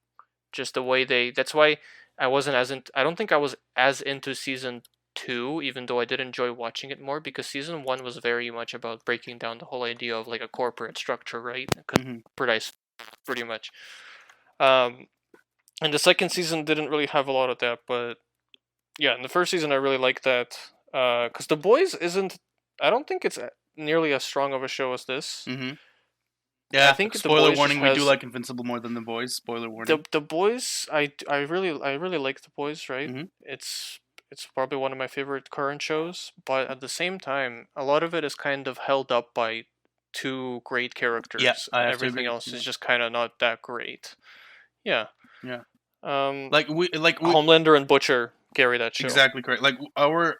Speaker 2: Just the way they. That's why I wasn't as in. I don't think I was as into season two, even though I did enjoy watching it more because season one was very much about breaking down the whole idea of like a corporate structure, right?
Speaker 1: Hmm.
Speaker 2: Corporatized, pretty much. Um, and the second season didn't really have a lot of that, but yeah, in the first season I really liked that. Because The Boys isn't. I don't think it's nearly as strong of a show as this.
Speaker 1: Hmm.
Speaker 2: I
Speaker 1: Yeah.
Speaker 2: think The
Speaker 1: Spoiler
Speaker 2: Boys just
Speaker 1: warning: we do
Speaker 2: has
Speaker 1: like Invincible more than The Boys. Spoiler
Speaker 2: the
Speaker 1: warning.
Speaker 2: the boys I really like The Boys, right?
Speaker 1: Hmm.
Speaker 2: It's probably one of my favorite current shows, but at the same time a lot of it is kind of held up by two great
Speaker 1: Yeah,
Speaker 2: characters
Speaker 1: I
Speaker 2: and
Speaker 1: have to
Speaker 2: everything
Speaker 1: agree.
Speaker 2: else
Speaker 1: Yeah.
Speaker 2: is just kind of not that great. Yeah.
Speaker 1: Yeah.
Speaker 2: um
Speaker 1: Like we
Speaker 2: Homelander and Butcher carry that show.
Speaker 1: exactly correct. Like our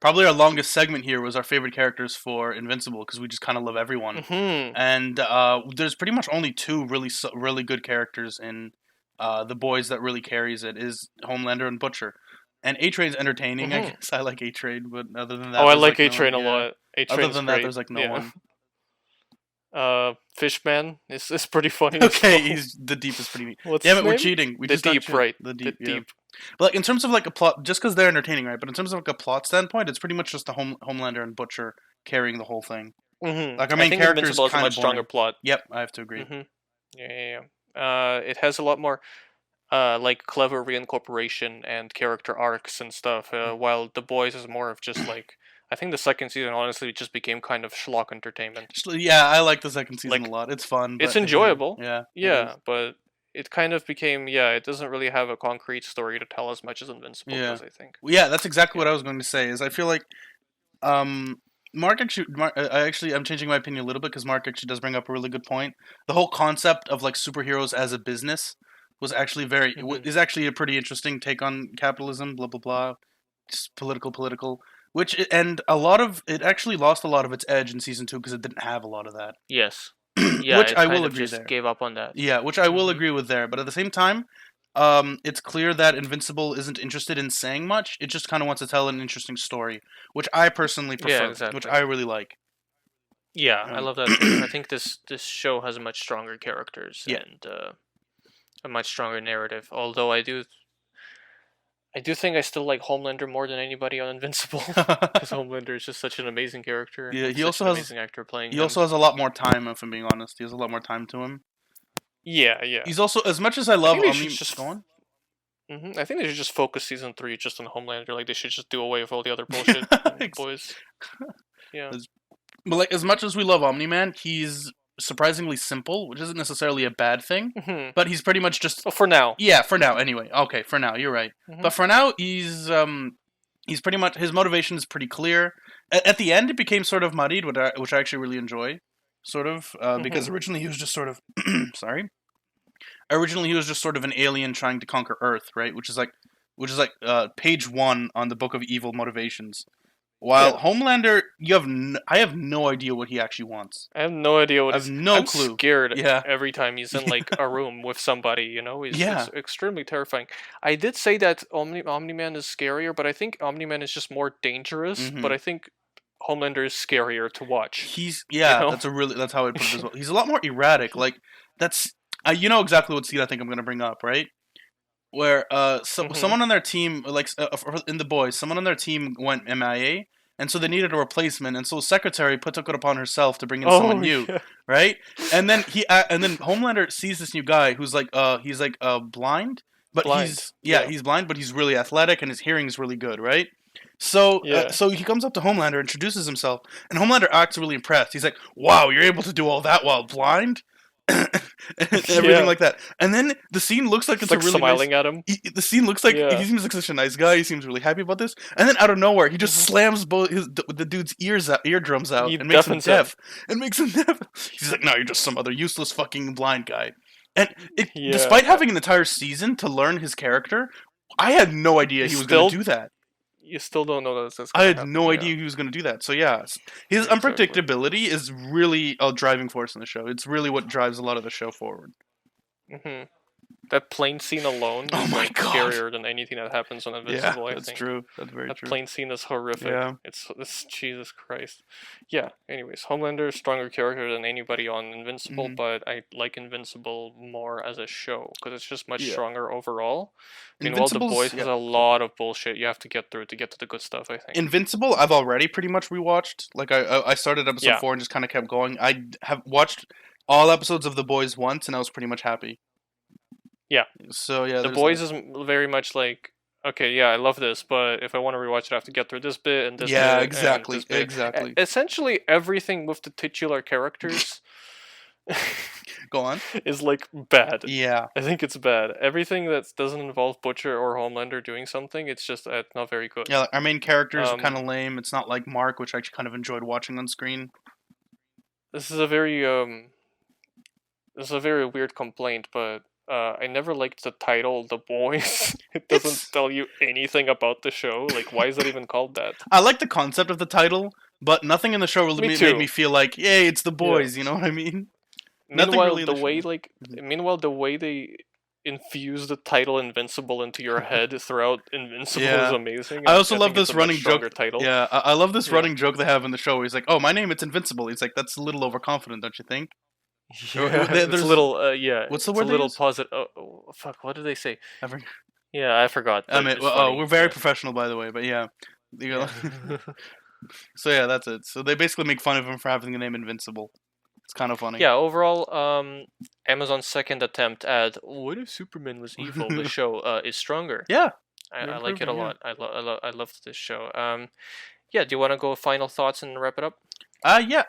Speaker 1: probably our longest segment here was our favorite characters for Invincible because we just kind of love everyone,
Speaker 2: Mhm.
Speaker 1: and there's pretty much only two really good characters in the boys that really carries it is Homelander and Butcher, and A Train's entertaining. I
Speaker 2: Mhm.
Speaker 1: guess I like A Train, but other than
Speaker 2: Oh,
Speaker 1: that,
Speaker 2: I
Speaker 1: there's
Speaker 2: like
Speaker 1: like
Speaker 2: A
Speaker 1: no one.
Speaker 2: Train a
Speaker 1: Yeah,
Speaker 2: lot. A
Speaker 1: other
Speaker 2: Train is
Speaker 1: than that,
Speaker 2: great.
Speaker 1: there's like no
Speaker 2: Yeah.
Speaker 1: one.
Speaker 2: Fishman is pretty funny as
Speaker 1: Okay,
Speaker 2: well.
Speaker 1: he's the deep is pretty.
Speaker 2: What's
Speaker 1: Damn
Speaker 2: his
Speaker 1: it, we're
Speaker 2: name?
Speaker 1: cheating. We
Speaker 2: The
Speaker 1: just done
Speaker 2: Deep,
Speaker 1: cheat.
Speaker 2: right?
Speaker 1: The
Speaker 2: The
Speaker 1: deep, yeah.
Speaker 2: Deep.
Speaker 1: But like in terms of like a plot, just because they're entertaining, right? But in terms of like a plot standpoint, it's pretty much just the Homelander and Butcher carrying the whole thing. Like our
Speaker 2: I
Speaker 1: main
Speaker 2: think
Speaker 1: character is
Speaker 2: Invincible has a
Speaker 1: kind
Speaker 2: much
Speaker 1: of
Speaker 2: stronger
Speaker 1: boring.
Speaker 2: plot.
Speaker 1: Yep, I have to agree.
Speaker 2: Yeah, yeah, yeah. It has a lot more like clever reincorporation and character arcs and stuff. While The Boys is more of just like I think the second season honestly just became kind of schlock entertainment.
Speaker 1: Yeah, I like the second season a
Speaker 2: Like
Speaker 1: lot. It's fun,
Speaker 2: it's
Speaker 1: but yeah,
Speaker 2: enjoyable,
Speaker 1: yeah, it
Speaker 2: yeah,
Speaker 1: is.
Speaker 2: but it kind of became yeah. It doesn't really have a concrete story to tell as much as Invincible
Speaker 1: Yeah,
Speaker 2: does. I think.
Speaker 1: well, yeah, that's exactly what
Speaker 2: Yeah.
Speaker 1: I was going to say. Is I feel like um, I'm changing my opinion a little bit because Mark actually does bring up a really good point. The whole concept of like superheroes as a business was actually
Speaker 2: Hmm.
Speaker 1: is actually a pretty interesting take on capitalism. Blah blah blah, just political. And a lot of it actually lost a lot of its edge in season two because it didn't have a lot of that.
Speaker 2: Yes. Yeah.
Speaker 1: Which
Speaker 2: It
Speaker 1: I
Speaker 2: kind
Speaker 1: will
Speaker 2: of
Speaker 1: agree
Speaker 2: just
Speaker 1: there.
Speaker 2: gave up on that.
Speaker 1: Yeah, which I will
Speaker 2: Hmm.
Speaker 1: agree with there. But at the same time, it's clear that Invincible isn't interested in saying much. It just kind of wants to tell an interesting story, which I personally
Speaker 2: Yeah.
Speaker 1: prefer, which
Speaker 2: Exactly.
Speaker 1: I really like.
Speaker 2: Yeah, I
Speaker 1: Um,
Speaker 2: love that too. I think this show has much stronger characters
Speaker 1: yeah.
Speaker 2: and a much stronger narrative. Although I do think I still like Homelander more than anybody on Invincible because Homelander is just such an amazing character
Speaker 1: Yeah,
Speaker 2: and such an amazing actor playing
Speaker 1: he
Speaker 2: him.
Speaker 1: also has a lot more time. If I'm being honest, he has a lot more time to him.
Speaker 2: Yeah, yeah.
Speaker 1: He's also as much as I
Speaker 2: I
Speaker 1: love
Speaker 2: think they should
Speaker 1: Omni.
Speaker 2: just.
Speaker 1: Go on.
Speaker 2: I think they should just focus season three just on Homelander. Like they should just do away with all the other bullshit in the boys. Yeah.
Speaker 1: But like as much as we love Omni Man, he's surprisingly simple, which isn't necessarily a bad thing.
Speaker 2: Hmm.
Speaker 1: But he's pretty much just
Speaker 2: Well, for now.
Speaker 1: yeah. For now, anyway. Okay, for now, you're right.
Speaker 2: Hmm.
Speaker 1: But for now, he's pretty much his motivation is pretty clear. At the end, it became sort of muddied, which I actually really enjoy, sort of because
Speaker 2: Hmm.
Speaker 1: originally he was just sort of sorry. Originally, he was just sort of an alien trying to conquer Earth, right? Which is like page one on the Book of Evil Motivations. While
Speaker 2: Yeah.
Speaker 1: Homelander, I have no idea what he actually wants.
Speaker 2: I have no idea what
Speaker 1: I have
Speaker 2: he's.
Speaker 1: no
Speaker 2: I'm
Speaker 1: clue.
Speaker 2: scared
Speaker 1: Yeah,
Speaker 2: every time he's in like a room with somebody. You know, it's
Speaker 1: yeah.
Speaker 2: extremely terrifying. I did say that Omni Man is scarier, but I think Omni Man is just more dangerous.
Speaker 1: Hmm.
Speaker 2: But I think Homelander is scarier to watch.
Speaker 1: He's
Speaker 2: You
Speaker 1: yeah.
Speaker 2: know.
Speaker 1: That's how I put it as well. He's a lot more erratic. Like that's you know exactly what scene I think I'm gonna bring up, right? Where
Speaker 2: Hmm.
Speaker 1: someone on their team in the boys, someone on their team went MIA, and so they needed a replacement, and so secretary took it upon herself to bring in someone
Speaker 2: Oh
Speaker 1: new,
Speaker 2: yeah.
Speaker 1: right? And then Homelander sees this new guy who's like he's like blind, but
Speaker 2: Blind.
Speaker 1: yeah
Speaker 2: Yeah.
Speaker 1: he's blind, but he's really athletic and his hearing is really good, right? So
Speaker 2: Yeah.
Speaker 1: so he comes up to Homelander, introduces himself, and Homelander acts really impressed. He's like, "Wow, you're able to do all that while blind." And everything
Speaker 2: Yeah.
Speaker 1: like that. And then the scene looks like
Speaker 2: He's
Speaker 1: it's a
Speaker 2: like
Speaker 1: really nice.
Speaker 2: smiling at him.
Speaker 1: The scene looks like he
Speaker 2: Yeah.
Speaker 1: seems like such a nice guy. He seems really happy about this. And then out of nowhere, he just
Speaker 2: Hmm.
Speaker 1: slams the dude's eardrums out
Speaker 2: He
Speaker 1: and makes him
Speaker 2: deafens him.
Speaker 1: deaf. And makes him deaf. He's like, "No, you're just some other useless fucking blind guy." And
Speaker 2: Yeah,
Speaker 1: despite having an entire season to learn his character, I had no idea
Speaker 2: you
Speaker 1: he was going to
Speaker 2: still
Speaker 1: do that.
Speaker 2: you still don't know that that's
Speaker 1: I
Speaker 2: gonna
Speaker 1: had
Speaker 2: happen.
Speaker 1: no
Speaker 2: Yeah,
Speaker 1: idea he was going to do that. So yeah, his
Speaker 2: exactly.
Speaker 1: unpredictability is really a driving force in the show. It's really what drives a lot of the show forward.
Speaker 2: Hmm. That plane scene alone
Speaker 1: Oh
Speaker 2: is
Speaker 1: my
Speaker 2: like
Speaker 1: god.
Speaker 2: scarier than anything that happens on
Speaker 1: Yeah,
Speaker 2: Invincible. I
Speaker 1: that's
Speaker 2: think
Speaker 1: true. That's very
Speaker 2: that
Speaker 1: true.
Speaker 2: plane scene is horrific.
Speaker 1: Yeah.
Speaker 2: It's Jesus Christ. Yeah. Anyways, Homelander is stronger character than anybody on Invincible,
Speaker 1: Mhm.
Speaker 2: but I like Invincible more as a show because it's just much
Speaker 1: Yeah.
Speaker 2: stronger overall. Meanwhile, The
Speaker 1: Invincible's
Speaker 2: Boys has
Speaker 1: yeah.
Speaker 2: a lot of bullshit you have to get through to get to the good stuff. I think.
Speaker 1: Invincible, I've already pretty much rewatched. Like I started episode
Speaker 2: Yeah.
Speaker 1: 4 and just kind of kept going. I have watched all episodes of The Boys once, and I was pretty much happy.
Speaker 2: Yeah.
Speaker 1: So yeah,
Speaker 2: The
Speaker 1: there's that.
Speaker 2: Boys is very much like, okay, yeah, I love this, but if I want to rewatch it, I have to get through this bit and this
Speaker 1: Yeah,
Speaker 2: bit and
Speaker 1: exactly,
Speaker 2: this bit.
Speaker 1: exactly.
Speaker 2: Essentially, everything with the titular characters
Speaker 1: Go on.
Speaker 2: is like bad.
Speaker 1: Yeah,
Speaker 2: I think it's bad. Everything that doesn't involve Butcher or Homelander doing something, it's just not very good.
Speaker 1: yeah. Like, our main characters are kind
Speaker 2: Um,
Speaker 1: of lame. It's not like Mark, which I actually kind of enjoyed watching on screen.
Speaker 2: this is a very weird complaint, but I never liked the title "The Boys." It doesn't
Speaker 1: It's.
Speaker 2: tell you anything about the show. Like, why is it even called that?
Speaker 1: I like the concept of the title, but nothing in the show really
Speaker 2: Me
Speaker 1: made me
Speaker 2: too.
Speaker 1: feel like, yay, it's the
Speaker 2: Yeah.
Speaker 1: boys. You know what I mean? Nothing
Speaker 2: Meanwhile,
Speaker 1: really in
Speaker 2: the
Speaker 1: the show.
Speaker 2: way like
Speaker 1: Mhm.
Speaker 2: meanwhile the way they infuse the title Invincible into your head throughout Invincible is
Speaker 1: Yeah.
Speaker 2: amazing,
Speaker 1: I
Speaker 2: and
Speaker 1: also
Speaker 2: I
Speaker 1: love
Speaker 2: think it's
Speaker 1: this
Speaker 2: a much
Speaker 1: running joke.
Speaker 2: stronger title.
Speaker 1: Yeah, I love this
Speaker 2: Yeah.
Speaker 1: running joke they have in the show. Where he's like, "Oh, my name, it's Invincible." He's like, "That's a little overconfident, don't you think?"
Speaker 2: Yeah, it's a
Speaker 1: There's
Speaker 2: little yeah,
Speaker 1: what's the
Speaker 2: it's a
Speaker 1: word they
Speaker 2: little
Speaker 1: use?
Speaker 2: positive. Oh, fuck, what did they say?
Speaker 1: I forget.
Speaker 2: Yeah, I forgot,
Speaker 1: I
Speaker 2: but
Speaker 1: mean,
Speaker 2: it's
Speaker 1: well, oh,
Speaker 2: funny.
Speaker 1: we're very
Speaker 2: Yeah.
Speaker 1: professional, by the way. But yeah, You know,
Speaker 2: Yeah.
Speaker 1: so yeah, that's it. So they basically make fun of him for having the name Invincible. It's kind of funny.
Speaker 2: Yeah, overall, Amazon's second attempt at "What if Superman was evil?" the show is stronger.
Speaker 1: Yeah,
Speaker 2: I,
Speaker 1: they're
Speaker 2: I like it a
Speaker 1: improving. Yeah.
Speaker 2: lot. I love this show. Yeah. Do you want to go final thoughts and wrap it up?
Speaker 1: Yeah.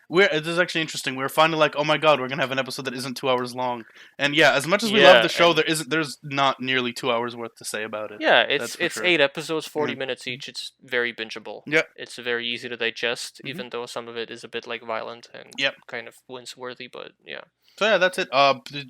Speaker 1: This is actually interesting. We're finally like, oh my god, we're gonna have an episode that isn't 2 hours long. And yeah, as much as we love
Speaker 2: Yeah,
Speaker 1: the show,
Speaker 2: and
Speaker 1: there's not nearly 2 hours worth to say about it.
Speaker 2: yeah,
Speaker 1: That's
Speaker 2: it's
Speaker 1: for
Speaker 2: it's
Speaker 1: sure.
Speaker 2: 8 episodes, 40
Speaker 1: Yeah.
Speaker 2: minutes each. It's very bingeable.
Speaker 1: Yeah.
Speaker 2: It's very easy to digest,
Speaker 1: Hmm.
Speaker 2: even though some of it is a bit like violent and
Speaker 1: Yep.
Speaker 2: kind of wince-worthy. But yeah,
Speaker 1: So yeah, that's it.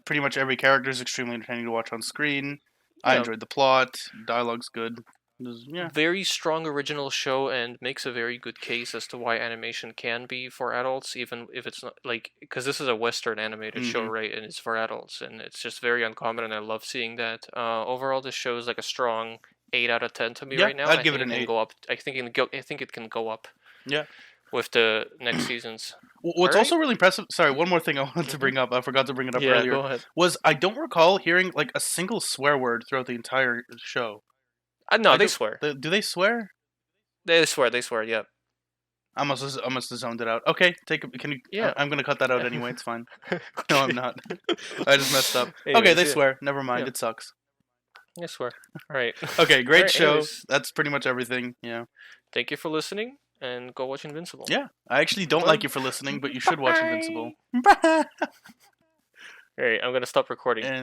Speaker 1: Pretty much every character is extremely entertaining to watch on screen. I
Speaker 2: yeah,
Speaker 1: enjoyed the plot. Dialogue's good. Yeah.
Speaker 2: very strong original show and makes a very good case as to why animation can be for adults, even if it's not like because this is a Western animated show,
Speaker 1: Hmm.
Speaker 2: right? And it's for adults, and it's just very uncommon, and I love seeing that. Overall, this show is like a strong 8 out of 10 to me
Speaker 1: Yeah,
Speaker 2: right now.
Speaker 1: I'd
Speaker 2: I
Speaker 1: give
Speaker 2: think
Speaker 1: it
Speaker 2: it
Speaker 1: an
Speaker 2: can
Speaker 1: 8.
Speaker 2: go up. I think it can go up
Speaker 1: Yeah.
Speaker 2: with the next seasons. All
Speaker 1: What's
Speaker 2: right.
Speaker 1: also really impressive. Sorry, one more thing I wanted to
Speaker 2: Mm-hmm.
Speaker 1: bring up. I forgot to bring it up
Speaker 2: Yeah,
Speaker 1: earlier.
Speaker 2: go ahead.
Speaker 1: Was I don't recall hearing like a single swear word throughout the entire show.
Speaker 2: No,
Speaker 1: I
Speaker 2: they
Speaker 1: don't.
Speaker 2: swear.
Speaker 1: Do they swear?
Speaker 2: They swear. They swear. Yeah.
Speaker 1: I must have zoned it out. Okay, take. Can you?
Speaker 2: Yeah.
Speaker 1: I'm gonna cut that out anyway. It's fine. No, I'm
Speaker 2: Okay.
Speaker 1: not. I just messed up. Okay,
Speaker 2: Anyways,
Speaker 1: they
Speaker 2: yeah.
Speaker 1: swear. Never mind.
Speaker 2: Yeah.
Speaker 1: It sucks.
Speaker 2: I swear. All right.
Speaker 1: Okay,
Speaker 2: All
Speaker 1: great
Speaker 2: right.
Speaker 1: show.
Speaker 2: Anyways,
Speaker 1: That's pretty much everything. Yeah.
Speaker 2: thank you for listening, and go watch Invincible.
Speaker 1: Yeah. I actually don't
Speaker 2: Bye.
Speaker 1: like you for listening, but you should watch Invincible.
Speaker 2: All right. I'm gonna stop recording.
Speaker 1: And